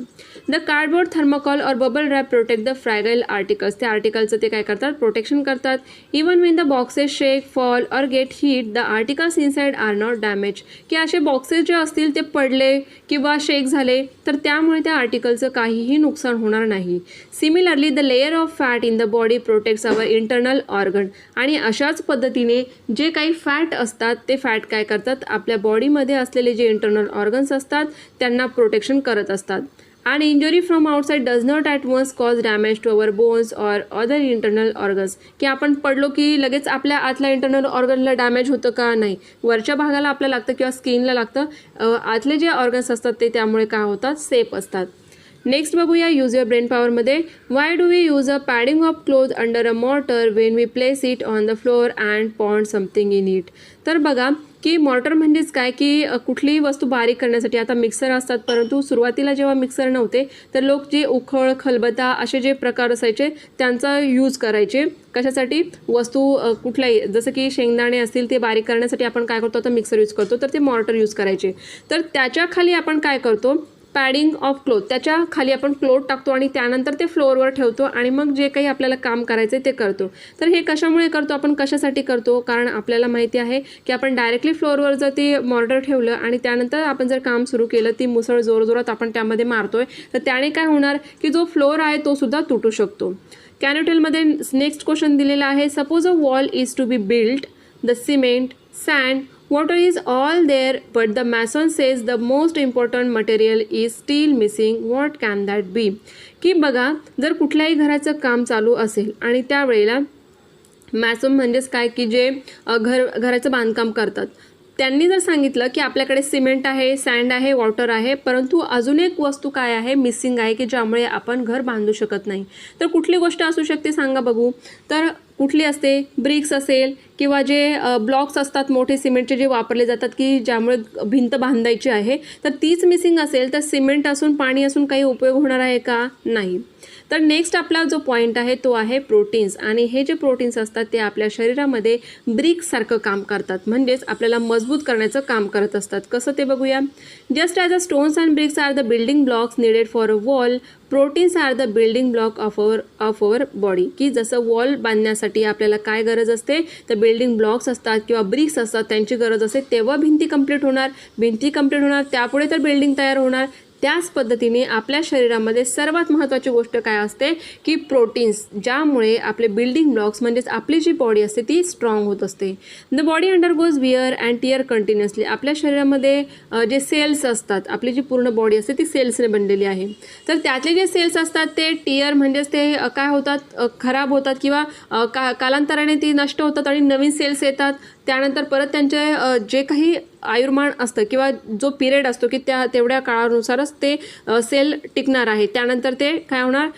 The cardboard, thermocol or bubble wrap protect the fragile articles. त्या आर्टिकलचं ते काय करतात, प्रोटेक्शन करतात. Even when the boxes shake, fall or get hit the articles inside are not damage. की असे बॉक्सेस जे असतील ते पडले किंवा शेक झाले तर त्यामुळे त्या आर्टिकलचं काहीही नुकसान होणार नाही. Similarly the layer of fat in the body protects our internal organ. आणि अशाच पद्धतीने जे काही फॅट असतात ते फॅट काय करतात, आपल्या बॉडीमध्ये असलेले जे इंटरनल ऑर्गन्स असतात त्यांना प्रोटेक्शन करत असतात. आणि injury from outside does not at once cause damage to our bones or other internal organs. की आपण पडलो की लगेच आपल्या आतल्या इंटरनल ऑर्गनला डॅमेज होतं का? नाही. वरच्या भागाला आपल्याला लागतं किंवा स्किनला लागतं. आतले जे ऑर्गन्स असतात ते त्यामुळे काय होतात, सेफ असतात. नेक्स्ट बघूया यूज युअर ब्रेन पॉवरमध्ये, why do we use a padding of cloth under a mortar when we place it on the floor and pound something in it. तर बघा की मॉर्टर म्हणजेच काय, की कुठलीही वस्तू बारीक करण्यासाठी. आता मिक्सर असतात परंतु सुरुवातीला जेव्हा मिक्सर नव्हते तर लोक जे उखळ, खलबत्ता असे जे प्रकार असायचे त्यांचा यूज करायचे. कशासाठी, वस्तू कुठल्याही, जसं की शेंगदाणे असतील ते बारीक करण्यासाठी आपण काय करतो, आता मिक्सर यूज करतो, तर ते मॉर्टर यूज करायचे. तर त्याच्या खाली आपण काय करतो, पॅडिंग ऑफ क्लोथ, त्याच्या खाली आपण क्लोथ टाकतो आणि त्यानंतर ते फ्लोअरवर ठेवतो आणि मग जे काही आपल्याला काम करायचं ते करतो. तर हे कशामुळे करतो आपण, कशासाठी करतो, कारण आपल्याला माहिती आहे की आपण डायरेक्टली फ्लोअरवर जर ते मॉर्टर ठेवलं आणि त्यानंतर आपण जर काम सुरू केलं, ती मुसळ जोरजोरात आपण त्यामध्ये मारतोय तर त्याने काय होणार की जो फ्लोअर आहे तो सुद्धा तुटू शकतो. कॅनोटेलमध्ये नेक्स्ट क्वेश्चन दिलेला आहे, suppose a wall is to be built, the cement, sand, water is all there but the mason says the most important material is still missing. What can that be? की बघा जर कुठल्याही घराचं काम चालू असेल आणि त्यावेळेला मॅसन म्हणजेच काय, की जे घराचं बांधकाम करतात, त्यांनी जर सांगितलं की आपल्याकडे सिमेंट आहे, सँड आहे, वॉटर आहे, परंतु अजून एक वस्तू काय आहे, मिसिंग आहे, की ज्यामुळे आपण घर बांधू शकत नाही, तर कुठली गोष्ट असू शकते सांगा बघू. तर कुठली असते, ब्रिक्स असेल किंवा जे ब्लॉक्स असतात मोठे सिमेंटचे जे वापरले जातात की ज्यामुळे भिंत बांधायची आहे, तर तीच मिसिंग असेल तर सिमेंट असून पाणी असून काही उपयोग होणार आहे का? नाही. तर नेक्स्ट आपला जो पॉईंट आहे तो आहे प्रोटीन्स. आणि हे जे प्रोटीन्स असतात ते आपल्या शरीरामध्ये ब्रिक्ससारखं काम करतात, म्हणजेच आपल्याला मजबूत करण्याचं काम करत असतात. कसं ते बघूया. Just as a stones and bricks are the building blocks needed for a wall, proteins are the building block of our body. की जसं वॉल बांधण्यासाठी आपल्याला काय गरज असते, तर बिल्डिंग ब्लॉक्स असतात किंवा ब्रिक्स असतात त्यांची गरज असते, तेव्हा भिंती कंप्लीट होणार. भिंती कंप्लीट होणार त्यापुढे तर बिल्डिंग तयार होणार. त्याच पद्धतीने आपल्या शरीरामध्ये सर्वात महत्त्वाची गोष्ट काय असते की प्रोटीन्स, ज्यामुळे आपले बिल्डिंग ब्लॉक्स म्हणजेच आपली जी बॉडी असते ती स्ट्रॉंग होत असते. The body undergoes where and tear continuously. आपल्या शरीरामध्ये जे सेल्स असतात, आपली जी पूर्ण बॉडी असते ती सेल्सने बनलेली आहे. तर त्यातले जे सेल्स असतात ते टिअर म्हणजेच ते काय होतात, खराब होतात किंवा कालांतराने ती नष्ट होतात आणि नवीन सेल्स येतात. त्यानंतर परत त्यांचे जे काही आयुर्मान असतं किंवा जो पिरियड असतो की तेवढ्या काळानुसारच ते सेल टिकणार आहे. त्यानंतर ते काय होणार,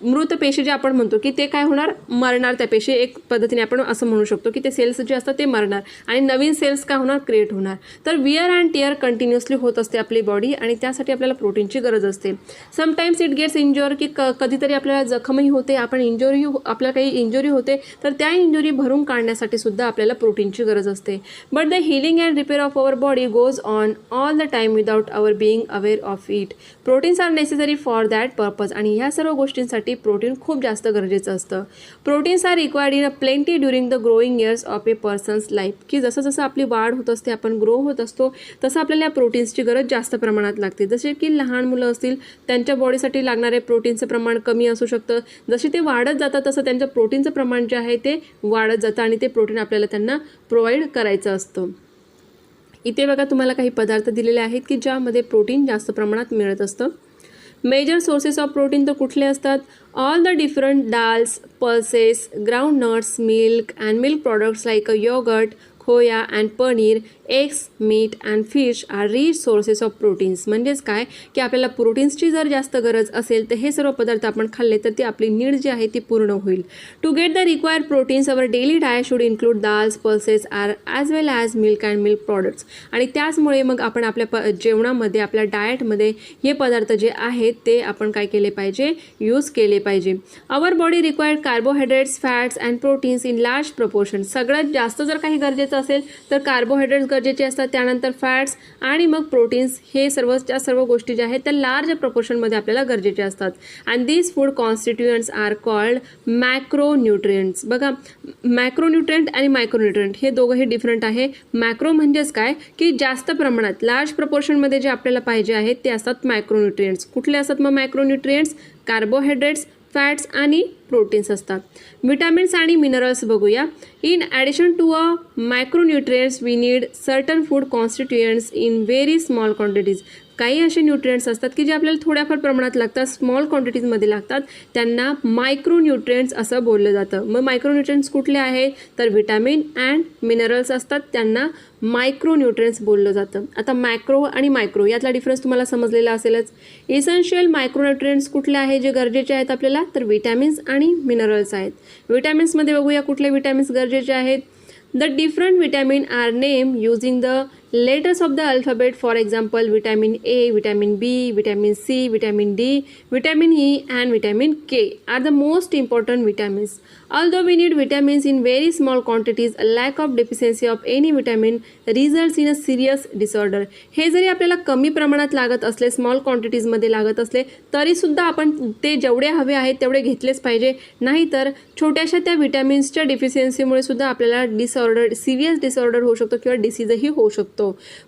मृत पेशी जे आपण म्हणतो की ते काय होणार, मरणार. त्या पेशी एक पद्धतीने आपण असं म्हणू शकतो की ते सेल्स जे असतात ते मरणार आणि नवीन सेल्स काय होणार, क्रिएट होणार. तर विअर अँड टिअर कंटिन्युअसली होत असते आपली बॉडी आणि त्यासाठी आपल्याला प्रोटीनची गरज असते. समटाईम्स इट गेट्स इंज्युअर, की कधीतरी आपल्याला जखमही होते, आपल्याला काही इंजुरी होते, तर त्या इंजुरी भरून काढण्यासाठी सुद्धा आपल्याला प्रोटीनची गरज असते. But the healing and repair of our body goes on all the time without our being aware of it. Proteins are necessary for that purpose. आणि ह्या सर्व गोष्टींसाठी प्रोटीन खूप जास्त गरजेचं असतं. Proteins are required in a plenty during the growing years of a person's life. की जसं जसं आपली वाढ होत असते, आपण ग्रो होत असतो, तसं आपल्याला प्रोटीन्सची गरज जास्त प्रमाणात लागते. जसे की लहान मुलं असतील त्यांच्या बॉडीसाठी लागणारे प्रोटीनचं प्रमाण कमी असू शकतं. जसे ते वाढत जातात तसं त्यांचं प्रोटीनचं प्रमाण जे आहे ते वाढत जातं आणि ते प्रोटीन आपल्याला त्यांना प्रोव्हाइड करायचं असतं. इथे बघा तुम्हाला काही पदार्थ दिलेले आहेत की ज्यामध्ये प्रोटीन जास्त प्रमाणात मिळत असतं. मेजर सोर्सेस ऑफ प्रोटीन तर कुठले असतात, all the different dals, pulses, ground nuts, milk and milk products like a yogurt, khoya and paneer, eggs, meat and fish are rich sources of proteins. म्हणजेच काय की आपल्याला प्रोटीन्सची जर जास्त गरज असेल तर हे सर्व पदार्थ आपण खाल्ले तर ती आपली नीड जी आहे ती पूर्ण होईल. To get the required proteins our daily diet should include dals, pulses are as well as milk and milk products. आणि त्याचमुळे मग आपण आपल्या जेवणामध्ये, आपल्या डाएटमध्ये हे पदार्थ जे आहेत ते आपण काय केले पाहिजे, यूज केले पाहिजे. Our body required carbohydrates, fats and proteins in large proportion. सगळ्यात जास्त जर काही गरजेचं असेल तर कार्बोहायड्रेट्स गरजेचे असतात, त्यानंतर फॅट्स आणि मग प्रोटीन्स. हे सर्व गोष्टी ज्या आहेत त्या लार्ज प्रपोर्शनमध्ये आपल्याला गरजेचे असतात. And these food constituents are called macronutrients. बघा, मॅक्रोन्यूट्रिएंट आणि मायक्रोन्यूट्रिएंट हे दोघंही डिफरंट आहे. मॅक्रो म्हणजेच काय की जास्त प्रमाणात लार्ज प्रपोर्शनमध्ये जे आपल्याला पाहिजे आहेत ते असतात मॅक्रोन्यूट्रिएंट्स. कुठले असतात मग मॅक्रोन्यूट्रिएंट्स, कार्बोहायड्रेट्स, फॅट्स आणि प्रोटीन्स असतात. विटॅमिन्स आणि मिनरल्स बघूया. In addition to a micronutrients we need certain food constituents in very small quantities. काही असे न्यूट्रिएंट्स असतात की जे आपल्याला थोड्याफार प्रमाणात लागतात, स्मॉल क्वांटिटीजमध्ये लागतात, त्यांना मायक्रोन्यूट्रिएंट्स असं बोललं जातं. मग मायक्रोन्यूट्रिएंट्स कुठले आहेत तर विटॅमिन अँड मिनरल्स असतात, त्यांना मायक्रोन्यूट्रिएंट्स बोललं जातं. आता मॅक्रो आणि मायक्रो यातला डिफरन्स तुम्हाला समजलेला असेलच. इसेन्शियल मायक्रोन्यूट्रिएंट्स कुठले आहेत जे गरजेचे आहेत आपल्याला तर विटॅमिन्स आणि मिनरल्स आहेत. विटॅमिन्समध्ये बघूया कुठले विटॅमिन्स गरजेचे आहेत. The different vitamin are name using the letters of the alphabet. For example, vitamin A, vitamin B, vitamin C, vitamin D, vitamin E and vitamin K are the most important vitamins. Although we need vitamins in very small quantities, a lack of deficiency of any vitamin results in a serious disorder. हे जरी आपल्याला कमी प्रमाणात लागत असले, small क्वांटिटीजमध्ये लागत असले, तरीसुद्धा आपण ते जेवढे हवे आहेत तेवढे घेतलेच पाहिजे. नाहीतर छोट्याशा त्या विटॅमिन्सच्या डिफिशियन्सीमुळे सुद्धा आपल्याला सिरियस डिसऑर्डर होऊ शकतो किंवा डिसीजही होऊ शकतो.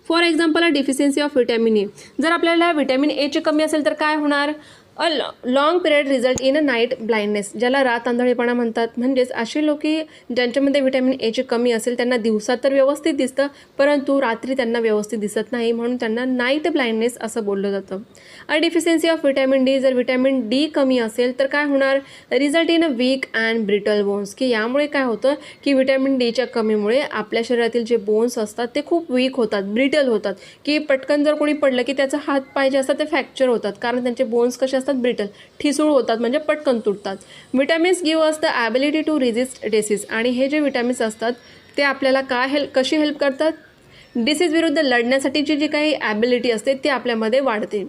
For example, a deficiency of vitamin A. जर आपल्याला विटॅमिन एची कमी असेल तर काय होणार, अ long period result in a night blindness, ज्याला रात आंधळेपणा म्हणतात. म्हणजेच असे लोक की ज्यांच्यामध्ये विटॅमिन एची कमी असेल त्यांना दिवसात तर व्यवस्थित दिसतं परंतु रात्री त्यांना व्यवस्थित दिसत नाही, म्हणून त्यांना नाईट ब्लाइंडनेस असं बोललं जातं. अ डिफिशियन्सी ऑफ विटॅमिन डी. जर विटॅमिन डी कमी असेल तर काय होणार, result in a week and brittle bones. की यामुळे काय होतं की विटॅमिन डीच्या कमीमुळे आपल्या शरीरातील जे बोन्स असतात ते खूप वीक होतात, ब्रिटल होतात. की पटकन जर कोणी पडलं की त्याचा हात पाय जे असतात ते फ्रॅक्चर होतात, कारण त्यांचे बोन्स कसे असतात असतात ब्रिटल, ठिसूळ होतात म्हणजे पटकन तुटतात. Vitamins give us the ability to resist disease. आणि हे जे विटॅमिन्स असतात ते आपल्याला कशी हेल्प करतात, डिसीज विरुद्ध लढण्यासाठीची जी काही ॲबिलिटी असते ती आपल्यामध्ये वाढते.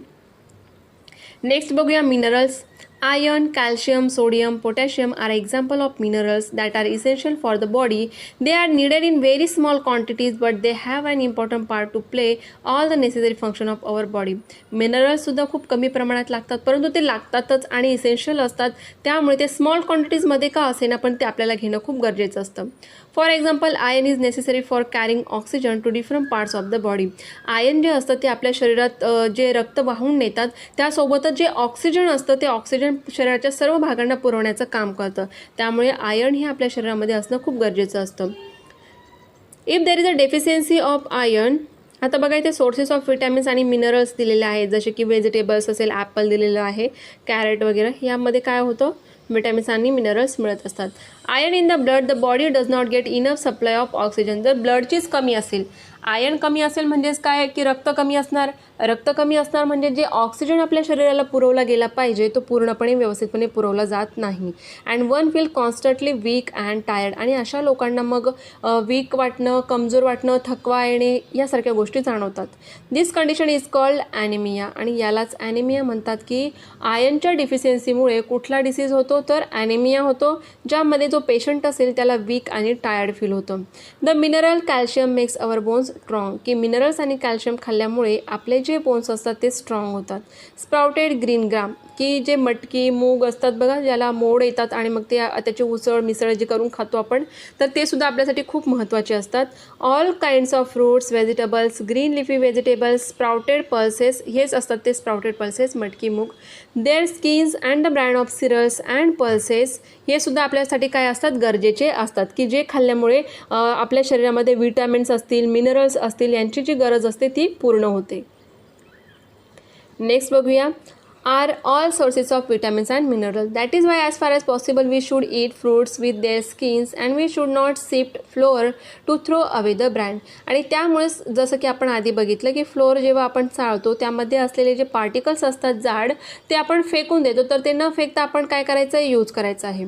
नेक्स्ट बघूया minerals. Iron, calcium, sodium, potassium are example of minerals that are essential for the body. They are needed in very small quantities but they have an important part to play all the necessary function of our body. मिनरल्ससुद्धा खूप कमी प्रमाणात लागतात, परंतु ते लागतातच आणि essential असतात. त्यामुळे ते स्मॉल क्वांटिटीजमध्ये का असेना पण ते आपल्याला घेणं खूप गरजेचं असतं. For example, iron is necessary for carrying oxygen two different parts of the body. Iron जे असतं ते आपल्या शरीरात जे रक्त वाहून नेतात त्यासोबतच जे ऑक्सिजन असतं ते ऑक्सिजन शरीराच्या सर्व भागांना पुरवण्याचं काम करतं. त्यामुळे आयर्न हे आपल्या शरीरामध्ये असणं खूप गरजेचं असतं. If there is a deficiency of iron, आता बघा इथे सोर्सेस ऑफ विटॅमिन्स आणि मिनरल्स दिलेले आहेत, जसे की व्हेजिटेबल्स असेल, ॲपल दिलेलं आहे, कॅरेट वगैरे, यामध्ये काय होतं विटॅमिन्स आणि मिनरल्स मिळत असतात. Iron in the blood, the body does not get enough supply of oxygen. जर ब्लडचीच कमी असेल, आयर्न कमी असेल म्हणजेच काय की रक्त कमी असणार. रक्त कमी असणार म्हणजे जे ऑक्सिजन आपल्या शरीराला पुरवला गेला पाहिजे तो पूर्णपणे व्यवस्थितपणे पुरवला जात नाही. And one feel constantly weak and tired. आणि अशा लोकांना मग वीक वाटणं, कमजोर वाटणं, थकवा येणे यासारख्या गोष्टी जाणवतात. दिस कंडिशन इज कॉल्ड ॲनिमिया. आणि यालाच ॲनिमिया म्हणतात. की आयर्नच्या डिफिशियन्सीमुळे कुठला डिसीज होतो तर ॲनिमिया होतो, ज्यामध्ये जो पेशंट असेल त्याला वीक आणि टायर्ड फील होतं. The mineral calcium makes our bones strong. की मिनरल्स आणि कॅल्शियम खाल्ल्यामुळे आपले जे बोन्स असतात ते स्ट्रॉंग होतात. स्प्राउटेड ग्रीन ग्राम, की जे मटकी मूग असतात बघा, ज्याला मोड येतात आणि मग ते त्याची उसळ मिसळ जे करून खातो आपण, तर ते सुद्धा आपल्यासाठी खूप महत्त्वाचे असतात. All kinds of fruits, vegetables, green leafy vegetables, sprouted pulses, हेच असतात ते स्प्राउटेड पल्सेस, मटकी मूग. Their skins and the bran of cereals and pulses, हे सुद्धा आपल्यासाठी काय असतात गरजेचे असतात. की जे खाल्ल्यामुळे आपल्या शरीरामध्ये विटॅमिन्स असतील, मिनरल्स असतील, यांची जी गरज असते ती पूर्ण होते. नेक्स्ट बघूया. Are all sources of vitamins and mineral. That is why as far as possible we should eat fruits with their skins and we should not sift flour to throw away the bran. आणि त्यामुळेच जसं की आपण आधी बघितलं की floor जेव्हा आपण चाळतो त्यामध्ये असलेले जे पार्टिकल्स असतात जाड, ते आपण फेकून देतो, तर ते न फेकता आपण काय करायचं आहे, यूज करायचं आहे.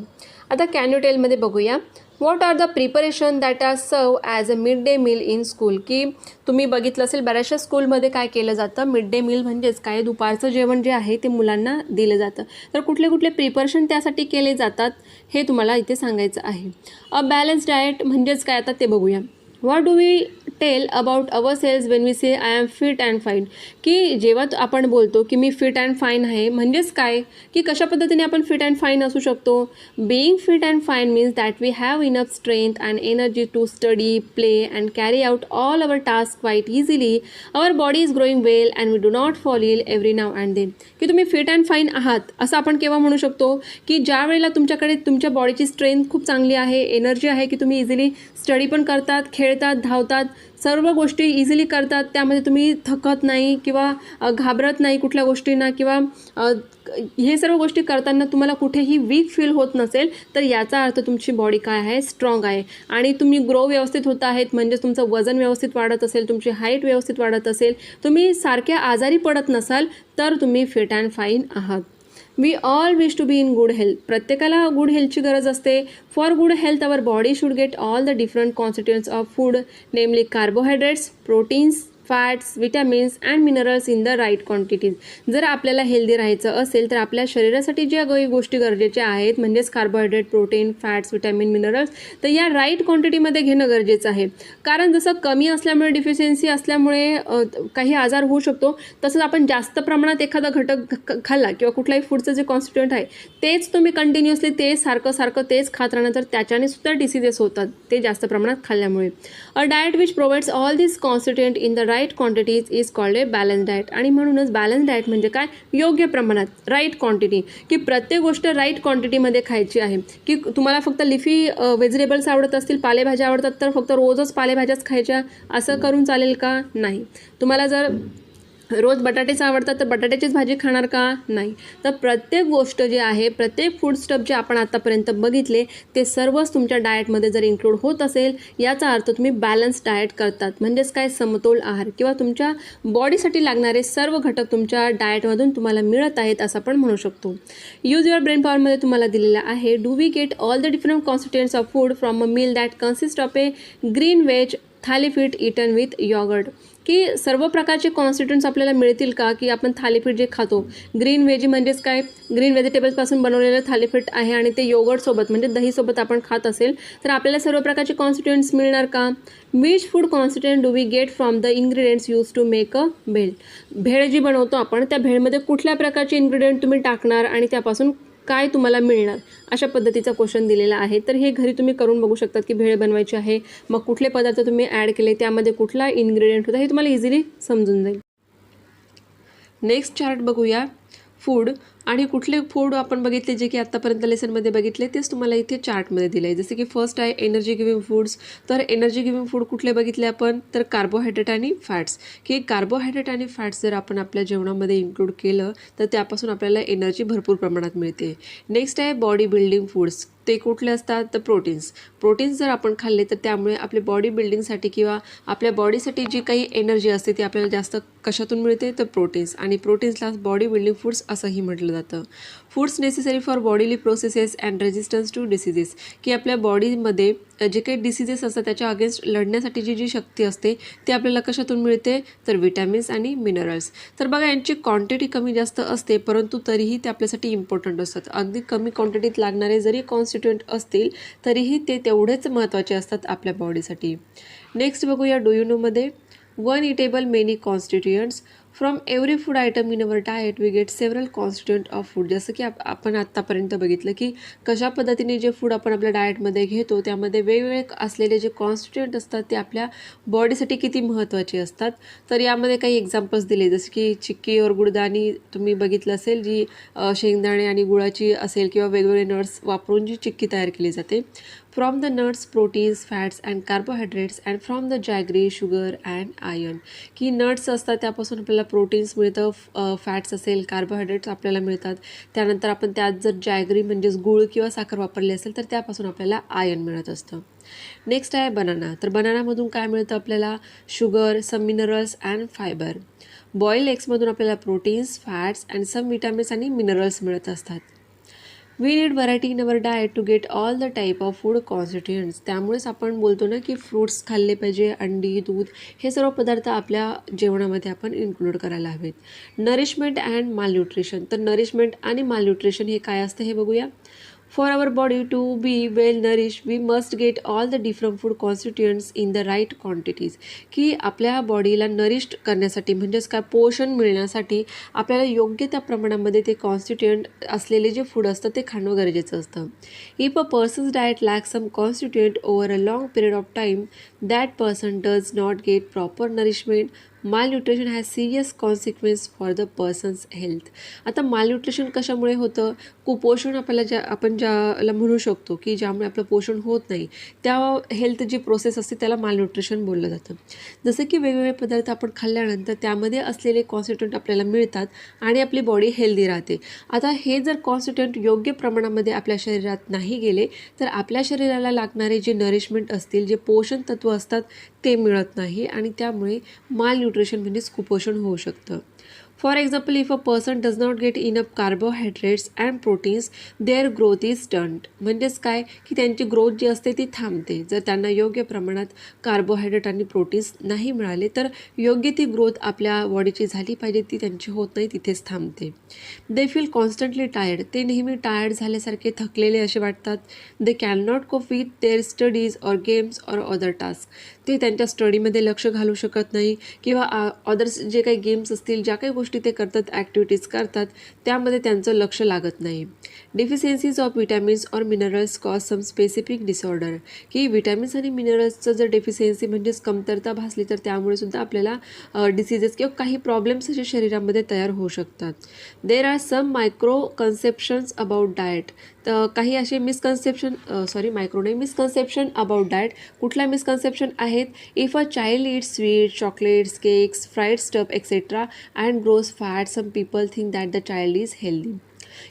आता कॅन यू टेलमध्ये बघूया. What are the preparation that are served as a mid day meal in school. की तुम्ही बघितलं असेल बऱ्याचशा स्कूलमध्ये काय केलं जातं, मिड डे मील म्हणजेच काय दुपारचं जेवण जे आहे ते मुलांना दिलं जातं. तर कुठले कुठले प्रिपरेशन त्यासाठी केले जातात हे तुम्हाला इथे सांगायचं आहे. अ बॅलन्स डाएट म्हणजेच काय आता ते बघूया. What do we tell about our cells when we say I am fit and fine. की जेव्हा आपण बोलतो की मी फिट अँड फाईन आहे म्हणजेच काय की कशा पद्धतीने आपण फिट अँड फाईन असू शकतो. Being fit and fine means that we have enough strength and energy to study, play and carry out all our task quite easily. Our body is growing well and we do not fall ill every now and then. की तुम्ही fit and fine आहात असं आपण केव्हा म्हणू शकतो की ज्या वेळेला तुमच्याकडे तुमच्या बॉडीची स्ट्रेंथ खूप चांगली आहे, एनर्जी आहे, की तुम्ही इझिली स्टडी पण करतात, खेळतात, धावतात, सर्व गोष्टी इझिली करतात, त्यामध्ये तुम्ही थकत नाही किंवा घाबरत नाही कुठल्या गोष्टींना, किंवा हे सर्व गोष्टी करताना तुम्हाला कुठेही वीक फील होत नसेल, तर याचा अर्थ तुमची बॉडी काय आहे, स्ट्रॉंग आहे. आणि तुम्ही ग्रो व्यवस्थित होत आहेत, म्हणजेच तुमचं वजन व्यवस्थित वाढत असेल, तुमची हाईट व्यवस्थित वाढत असेल, तुम्ही सारख्या आजारी पडत नसाल, तर तुम्ही फिट अँड फाईन आहात. We all wish to be in good health. प्रत्येकाला गुड हेल्थची गरज असते. For good health our body should get all the different constituents of food, namely carbohydrates, proteins, fats, vitamins and minerals in the right quantities. जर आपल्याला healthy राहायचं असेल तर आपल्या शरीरासाठी ज्या काही गोष्टी गरजेच्या आहेत, म्हणजेच carbohydrate, protein, fats, vitamin, minerals, तर या राईट क्वांटिटीमध्ये घेणं गरजेचं आहे. कारण जसं कमी असल्यामुळे, डिफिशियन्सी असल्यामुळे काही आजार होऊ शकतो, तसंच आपण जास्त प्रमाणात एखादा घटक खाल्ला किंवा कुठलाही फूडचं जे कॉन्स्टिट्युएंट आहे तेच तुम्ही कंटिन्युअसली तेच सारखं तेच खात राहणार, तर त्याच्याने सुद्धा डिसीजेस होतात ते जास्त प्रमाणात खाल्ल्यामुळे. A diet which provides all this constituent in the right quantities is called a balance diet. आणि म्हणूनच बॅलन्स डाएट म्हणजे काय, योग्य प्रमाणात, राईट क्वांटिटी, की प्रत्येक गोष्ट राईट क्वांटिटीमध्ये खायची आहे. की तुम्हाला फक्त लिफी व्हेजिटेबल्स आवडत असतील, पालेभाज्या आवडतात, तर फक्त रोजच पालेभाज्याच खायच्या असं करून चालेल का, नाही. तुम्हाला जर रोज बटाटेच आवडतात तर बटाट्याचीच भाजी खाणार का? नाही. तर प्रत्येक गोष्ट जी आहे, प्रत्येक फूड स्टफ जे आपण आतापर्यंत बघितले ते सर्वच तुमच्या डाएटमध्ये जर इन्क्लूड होत असेल, याचा अर्थ तुम्ही बॅलन्स डाएट करतात. म्हणजेच काय, समतोल आहार किंवा तुमच्या बॉडीसाठी लागणारे सर्व घटक तुमच्या डाएटमधून तुम्हाला मिळत आहेत असं आपण म्हणू शकतो. यूज युअर ब्रेन पॉवरमध्ये तुम्हाला दिलेलं आहे, do we get all the different constituents of food from a meal that consist of a green veg thalipeeth eaten with yogurt. की सर्व प्रकारचे कॉन्स्टिट्युएंट्स आपल्याला मिळतील का, की आपण थालीपीठ जे खातो, ग्रीन व्हेजी म्हणजेच काय, ग्रीन व्हेजिटेबल्सपासून बनवलेलं थालीपीठ आहे आणि ते योगर्टसोबत म्हणजे दहीसोबत आपण खात असेल तर आपल्याला सर्व प्रकारचे कॉन्स्टिट्युएंट्स मिळणार का? Which food constituent do we get from the ingredients use to make a bhel. Bhel जी बनवतो आपण त्या भेळमध्ये कुठल्या प्रकारचे इन्ग्रेडियंट तुम्ही टाकणार आणि त्यापासून काय तुम्हाला मिळणार, अशा पद्धतीचा क्वेश्चन दिलेला आहे. तर हे घरी तुम्ही करून बघू शकतात की भेळ बनवायची आहे, मग कुठले पदार्थ तुम्ही ॲड केले, त्यामध्ये कुठला इन्ग्रेडियंट होता, हे तुम्हाला इझिली समजून जाईल. नेक्स्ट चार्ट बघूया. फूड आणि कुठले फूड आपण बघितले जे की आत्तापर्यंत लेसनमध्ये बघितले तेच तुम्हाला इथे चार्टमध्ये दिलं आहे. जसे की फर्स्ट आहे एनर्जी गिविंग फूड्स. तर एनर्जी गिविंग फूड कुठले बघितले आपण, तर कार्बोहायड्रेट आणि फॅट्स. की कार्बोहायड्रेट आणि फॅट्स जर आपण आपल्या जेवणामध्ये इन्क्लूड केलं तर त्यापासून आपल्याला एनर्जी भरपूर प्रमाणात मिळते. नेक्स्ट आहे बॉडी बिल्डिंग फूड्स. ते कुठले असतात, तर प्रोटीन्स जर आपण खाल्ले तर त्यामुळे आपल्या बॉडी बिल्डिंगसाठी किंवा आपल्या बॉडीसाठी जी काही एनर्जी असते ती आपल्याला जास्त कशातून मिळते, तर प्रोटीन्स. आणि प्रोटीन्सला बॉडी बिल्डिंग फूड्स असंही म्हटलं जातं. Foods necessary for bodily processes and resistance to diseases. की आपल्या बॉडीमध्ये जे काही डिसीजेस असतात त्याच्या अगेन्स्ट लढण्यासाठीची जी शक्ती असते ती आपल्याला कशातून मिळते, तर विटॅमिन्स आणि मिनरल्स. तर बघा यांची क्वांटिटी कमी जास्त असते परंतु तरीही ते आपल्यासाठी इम्पॉर्टंट असतात. अगदी कमी क्वांटिटीत लागणारे जरी कॉन्स्टिट्युएंट असतील तरीही ते तेवढेच महत्त्वाचे असतात आपल्या बॉडीसाठी. नेक्स्ट बघूया डू यू नोमध्ये. One eatable many constituents from every food item in our diet we get several constituent of food. जसं की आपण आत्तापर्यंत बघितलं की कशा पद्धतीने जे फूड आपण आपल्या डाएटमध्ये घेतो त्यामध्ये वेगवेगळे असलेले जे कॉन्स्टिट्युएंट असतात ते आपल्या बॉडीसाठी किती महत्त्वाचे असतात. तर यामध्ये काही एक्झाम्पल्स दिले जसे की चिक्की और गुडदाणी तुम्ही बघितलं असेल, जी शेंगदाणे आणि गुळाची असेल किंवा वेगवेगळे नट्स वापरून जी चिक्की तयार केली जाते. From the nuts proteins fats and carbohydrates and from the jaggery sugar and iron. की नट्स असतात त्यापासून आपल्याला प्रोटीन्स मिळतं, फॅट्स असेल, कार्बोहायड्रेट्स आपल्याला मिळतात. त्यानंतर आपण त्यात जर जॅगरी म्हणजेच गूळ किंवा साखर वापरली असेल तर त्यापासून आपल्याला आयर्न मिळत असतं. नेक्स्ट आहे बनाना. तर बनानामधून काय मिळतं आपल्याला, sugar, some minerals and fibre. Boil एग्समधून आपल्याला proteins, fats and some vitamins आणि मिनरल्स मिळत असतात. We need variety in our diet to get all the type of food constituents. त्यामुळेच आपण बोलतो ना की फ्रूट्स खाल्ले पाहिजे, अंडी, दूध हे सर्व पदार्थ आपल्या जेवणामध्ये आपण इन्क्लूड करायला हवेत. Nourishment and malnutrition. तर नरिशमेंट आणि मालन्यूट्रिशन हे काय असतं हे बघूया. For our body to be well nourished, we must get all the different food constituents in the right quantities. की आपल्या बॉडीला नरिश्ड करण्यासाठी म्हणजेच काय, पोषण मिळण्यासाठी आपल्याला योग्य त्या प्रमाणामध्ये ते कॉन्स्टिट्युएंट असलेले जे फूड असतं ते खाणं गरजेचं असतं. If a person's diet lack some constituent over a long period of time, that person does not get proper nourishment. Malnutrition has serious consequence for the person's health. आता मालन्यूट्रिशन कशामुळे होतं, कुपोषण आपल्याला आपण ज्याला म्हणू शकतो की ज्यामुळे आपलं पोषण होत नाही त्या हेल्थ जी प्रोसेस असते त्याला मालन्यूट्रिशन बोललं जातं. जसं की वेगवेगळे पदार्थ आपण खाल्ल्यानंतर त्यामध्ये असलेले कॉन्स्टिट्युएंट आपल्याला मिळतात आणि आपली बॉडी हेल्दी राहते. आता हे जर कॉन्स्टिट्युएंट योग्य प्रमाणामध्ये आपल्या शरीरात नाही गेले तर आपल्या शरीराला लागणारे जे नरिशमेंट असतील, जे पोषण तत्व असतात ते मिळत नाही आणि त्यामुळे मालन्यूट्रिशन म्हणजेच कुपोषण होऊ शकतं. For example, if a person does not get enough carbohydrates and proteins, their growth is stunt. म्हणजेच काय, की त्यांची ग्रोथ जी असते ती थांबते. जर त्यांना योग्य प्रमाणात कार्बोहायड्रेट आणि प्रोटीन्स नाही मिळाले तर योग्य ती ग्रोथ आपल्या बॉडीची झाली पाहिजे ती त्यांची होत नाही, तिथेच थांबते. They feel constantly tired. ते नेहमी टायर्ड झाल्यासारखे, थकलेले असे वाटतात. They can not cope with their studies or games or other task. ते त्यांच्या स्टडीमध्ये लक्ष घालू शकत नाही किंवा अदर्स जे काही गेम्स असतील, ज्या काही गोष्टी ते करतात, ॲक्टिव्हिटीज करतात त्यामध्ये त्यांचं लक्ष लागत नाही. Deficiencies of vitamins or minerals cause some specific disorder. की विटॅमिन्स आणि मिनरल्सचं जर डेफिशियन्सी म्हणजेच कमतरता भासली तर त्यामुळे सुद्धा आपल्याला डिसीजेस किंवा काही प्रॉब्लेम्स असे शरीरामध्ये तयार होऊ शकतात. There are some micro conceptions about diet. तर काही असे मिसकन्सेप्शन अबाउट डाएट. कुठल्या मिसकन्सेप्शन आहेत? If a child eats sweet, chocolates, cakes, fried stuff etcetera and grows fat, some people think that the child is healthy.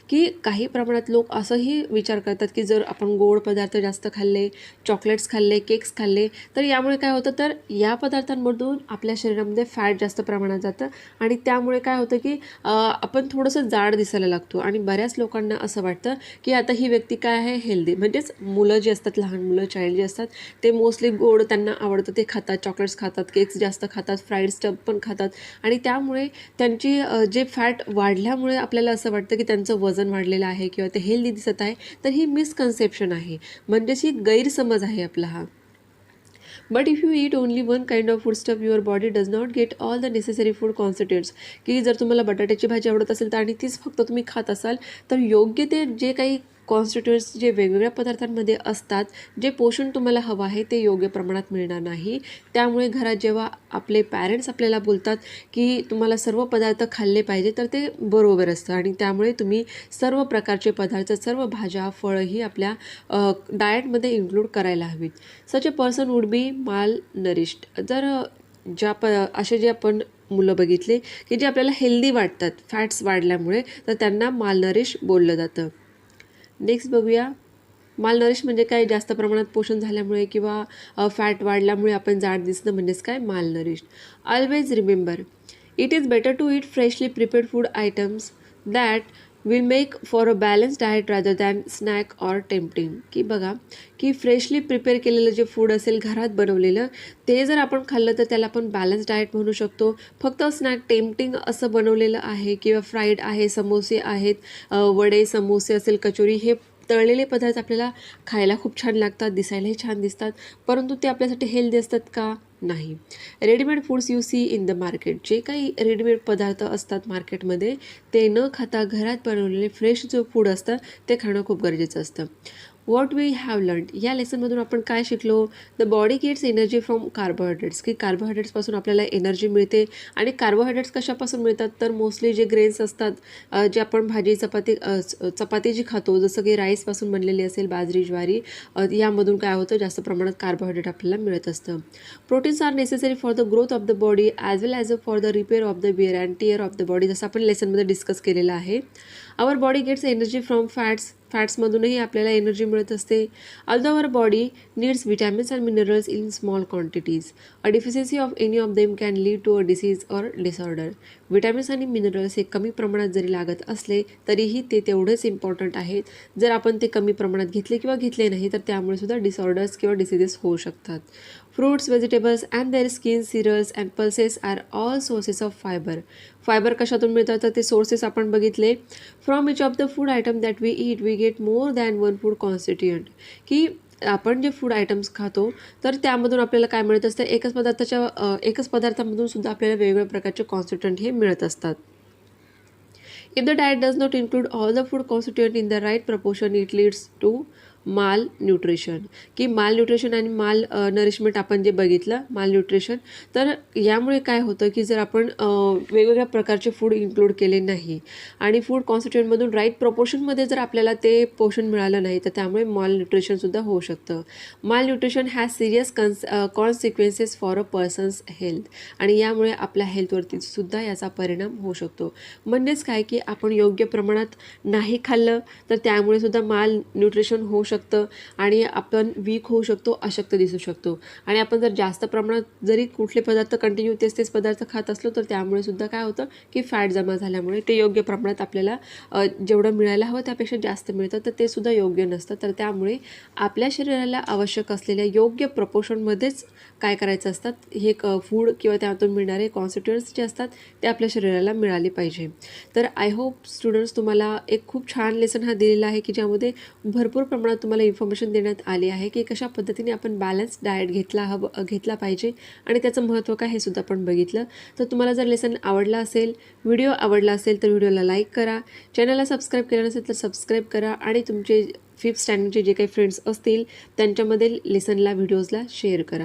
की काही प्रमाणात लोक असंही विचार करतात की जर आपण गोड पदार्थ जास्त खाल्ले, चॉकलेट्स खाल्ले, केक्स खाल्ले, तर यामुळे काय होतं, तर या पदार्थांमधून आपल्या शरीरामध्ये फॅट जास्त प्रमाणात जातं आणि त्यामुळे काय होतं की आपण थोडंसं जाड दिसायला लागतो. आणि बऱ्याच लोकांना असं वाटतं की आता ही व्यक्ती काय आहे, हेल्दी. म्हणजेच मुलं जी असतात, लहान मुलं, चाइल्ड जे असतात, ते मोस्टली गोड त्यांना आवडतं, ते खातात, चॉकलेट्स खातात, केक्स जास्त खातात, फ्राईड स्टफ पण खातात आणि त्यामुळे त्यांची जे फॅट वाढल्यामुळे आपल्याला असं वाटतं की त्यांचं वजन वाढलेलं आहे किंवा ते हेल्दी दिसत आहे. तर ही मिसकन्सेप्शन आहे, म्हणजेच ही गैरसमज आहे आपला हा. But if you eat only one kind of food stuff, your body does not gate all the necessary food constitutes. की जर तुम्हाला बटाट्याची भाजी आवडत असेल तर आणि तीच फक्त तुम्ही खात असाल, तर योग्य ते जे काही कॉन्स्टिट्युएंट्स जे वेगवेगळ्या पदार्थांमध्ये असतात, जे पोषण तुम्हाला हवं आहे ते योग्य प्रमाणात मिळणार नाही. त्यामुळे घरात जेव्हा आपले पॅरेंट्स आपल्याला बोलतात की तुम्हाला सर्व पदार्थ खाल्ले पाहिजे, तर ते बरोबर असतं आणि त्यामुळे तुम्ही सर्व प्रकारचे पदार्थ, सर्व भाज्या, फळंही आपल्या डाएटमध्ये इन्क्लूड करायला हवीत. सच अ पर्सन वुड बी माल नरिश्ड. जर असे जे आपण मुलं बघितले की जे आपल्याला हेल्दी वाटतात फॅट्स वाढल्यामुळे, तर त्यांना मालनरिश बोललं जातं. नेक्स्ट बघूया, मालनरिश म्हणजे काय? जास्त प्रमाणात पोषण झाल्यामुळे किंवा फॅट वाढल्यामुळे आपण जाड दिसणं म्हणजेच काय? Malnourish. Always remember, it is better to eat freshly prepared food items that will make for a balance diet rather than snack or tempting. की बघा की फ्रेशली प्रिपेअर केलेलं जे फूड असेल घरात बनवलेलं, ते जर आपण खाल्लं तर त्याला आपण बॅलन्स डाएट म्हणू शकतो. फक्त स्नॅक टेम्पटिंग असं बनवलेलं आहे किंवा फ्राईड आहे, समोसे आहेत, वडे, समोसे असेल, कचोरी, हे तळलेले पदार्थ आपल्याला खायला खूप छान लागतात, दिसायलाही छान दिसतात, परंतु ते आपल्यासाठी हेल्दी असतात का? नाही. Readymade foods you see in the market, जे काही रेडीमेड पदार्थ असतात मार्केटमध्ये, ते न खाता घरात बनवलेले फ्रेश जो फूड असतं ते खाणं खूप गरजेचं असतं. व्हॉट वी हॅव लर्न, या लेसनमधून आपण काय शिकलो? The body gets energy from carbohydrates, की कार्बोहायड्रेट्सपासून आपल्याला एनर्जी मिळते. आणि कार्बोहायड्रेट्स कशापासून मिळतात? तर मोस्टली जे ग्रेन्स असतात, जे आपण भाजी, चपाती जी खातो, जसं की राईसपासून बनलेली असेल, बाजरी, ज्वारी, यामधून काय होतं, जास्त प्रमाणात कार्बोहायड्रेट आपल्याला मिळत असतं. Proteins are necessary for the growth of the body as well as for the repair of the wear and tear of the body, जसं आपण लेसनमध्ये डिस्कस केलेलं आहे. Our body gets energy from फॅट्समधूनही आपल्याला एनर्जी मिळत असते. Although our body needs vitamins and minerals in small quantities. A deficiency of any of them can lead to a disease or disorder. Vitamins आणि minerals हे कमी प्रमाणात जरी लागत असले तरीही ते तेवढेच इम्पॉर्टंट आहेत. जर आपण ते कमी प्रमाणात घेतले किंवा घेतले नाही तर त्यामुळे सुद्धा डिसऑर्डर्स किंवा डिसीजेस होऊ शकतात. Fruits, vegetables and their skin, cereals and pulses are all sources of fibre. Fibre कशातून मिळतात? तर ते सोर्सेस आपण बघितले. From each of the food item that we eat we get more than one food constituent. की आपण जे food items खातो तर त्यामधून आपल्याला काय मिळत असतं? एकच पदार्थामधून सुद्धा आपल्याला वेगवेगळ्या प्रकारचे कॉन्स्टिट्युएंट हे मिळत असतात. If the diet does not include all the food constituent in the right proportion, it leads to माल न्यूट्रिशन. की माल न्यूट्रिशन आणि माल नरिशमेंट आपण जे बघितलं, माल न्यूट्रिशन, तर यामुळे काय होतं की जर आपण वेगवेगळ्या प्रकारचे फूड इन्क्लूड केले नाही आणि फूड कॉन्स्टिट्युएंटमधून राईट प्रपोर्शनमध्ये जर आपल्याला ते पोषण मिळालं नाही तर त्यामुळे माल न्यूट्रिशनसुद्धा होऊ शकतं. माल nutrition has serious consequences for a persons health. आणि यामुळे आपल्या हेल्थवरती सुद्धा याचा परिणाम होऊ शकतो. म्हणजेच काय की आपण योग्य प्रमाणात नाही खाल्लं तर त्यामुळे सुद्धा माल न्यूट्रिशन होऊ शकतं आणि आपण वीक होऊ शकतो, अशक्त दिसू शकतो. आणि आपण जर जास्त प्रमाणात जरी कुठले पदार्थ कंटिन्यू तेच पदार्थ खात असलो तर त्यामुळे सुद्धा काय होतं की फॅट जमा झाल्यामुळे ते योग्य प्रमाणात आपल्याला जेवढं मिळायला हवं त्यापेक्षा जास्त मिळतं, तर ते सुद्धा योग्य नसतं. तर त्यामुळे आपल्या शरीराला आवश्यक असलेल्या योग्य प्रपोर्शनमध्येच काय करायचं असतात, हे फूड किंवा त्यातून मिळणारे कॉन्स्टिट्युएंट्स जे असतात ते आपल्या शरीराला मिळाले पाहिजे. तर आय होप स्टुडंट्स तुम्हाला एक खूप छान लेसन हा दिलेला आहे की ज्यामध्ये भरपूर प्रमाणात तुम्हाला इन्फॉर्मेशन देण्यात आली आहे की कशा पद्धतीने आपण बॅलन्स डाएट घेतला पाहिजे आणि त्याचं महत्त्व काय हे सुद्धा आपण बघितलं. तर तुम्हाला जर लेसन आवडला असेल, व्हिडिओ आवडला असेल तर व्हिडिओला लाईक करा, चॅनलला सबस्क्राईब केलं नसेल तर सबस्क्राईब करा आणि तुमचे 5th स्टँडर्डचे जे काही फ्रेंड्स असतील त्यांच्यामध्ये लेसनला, व्हिडिओजला शेअर करा.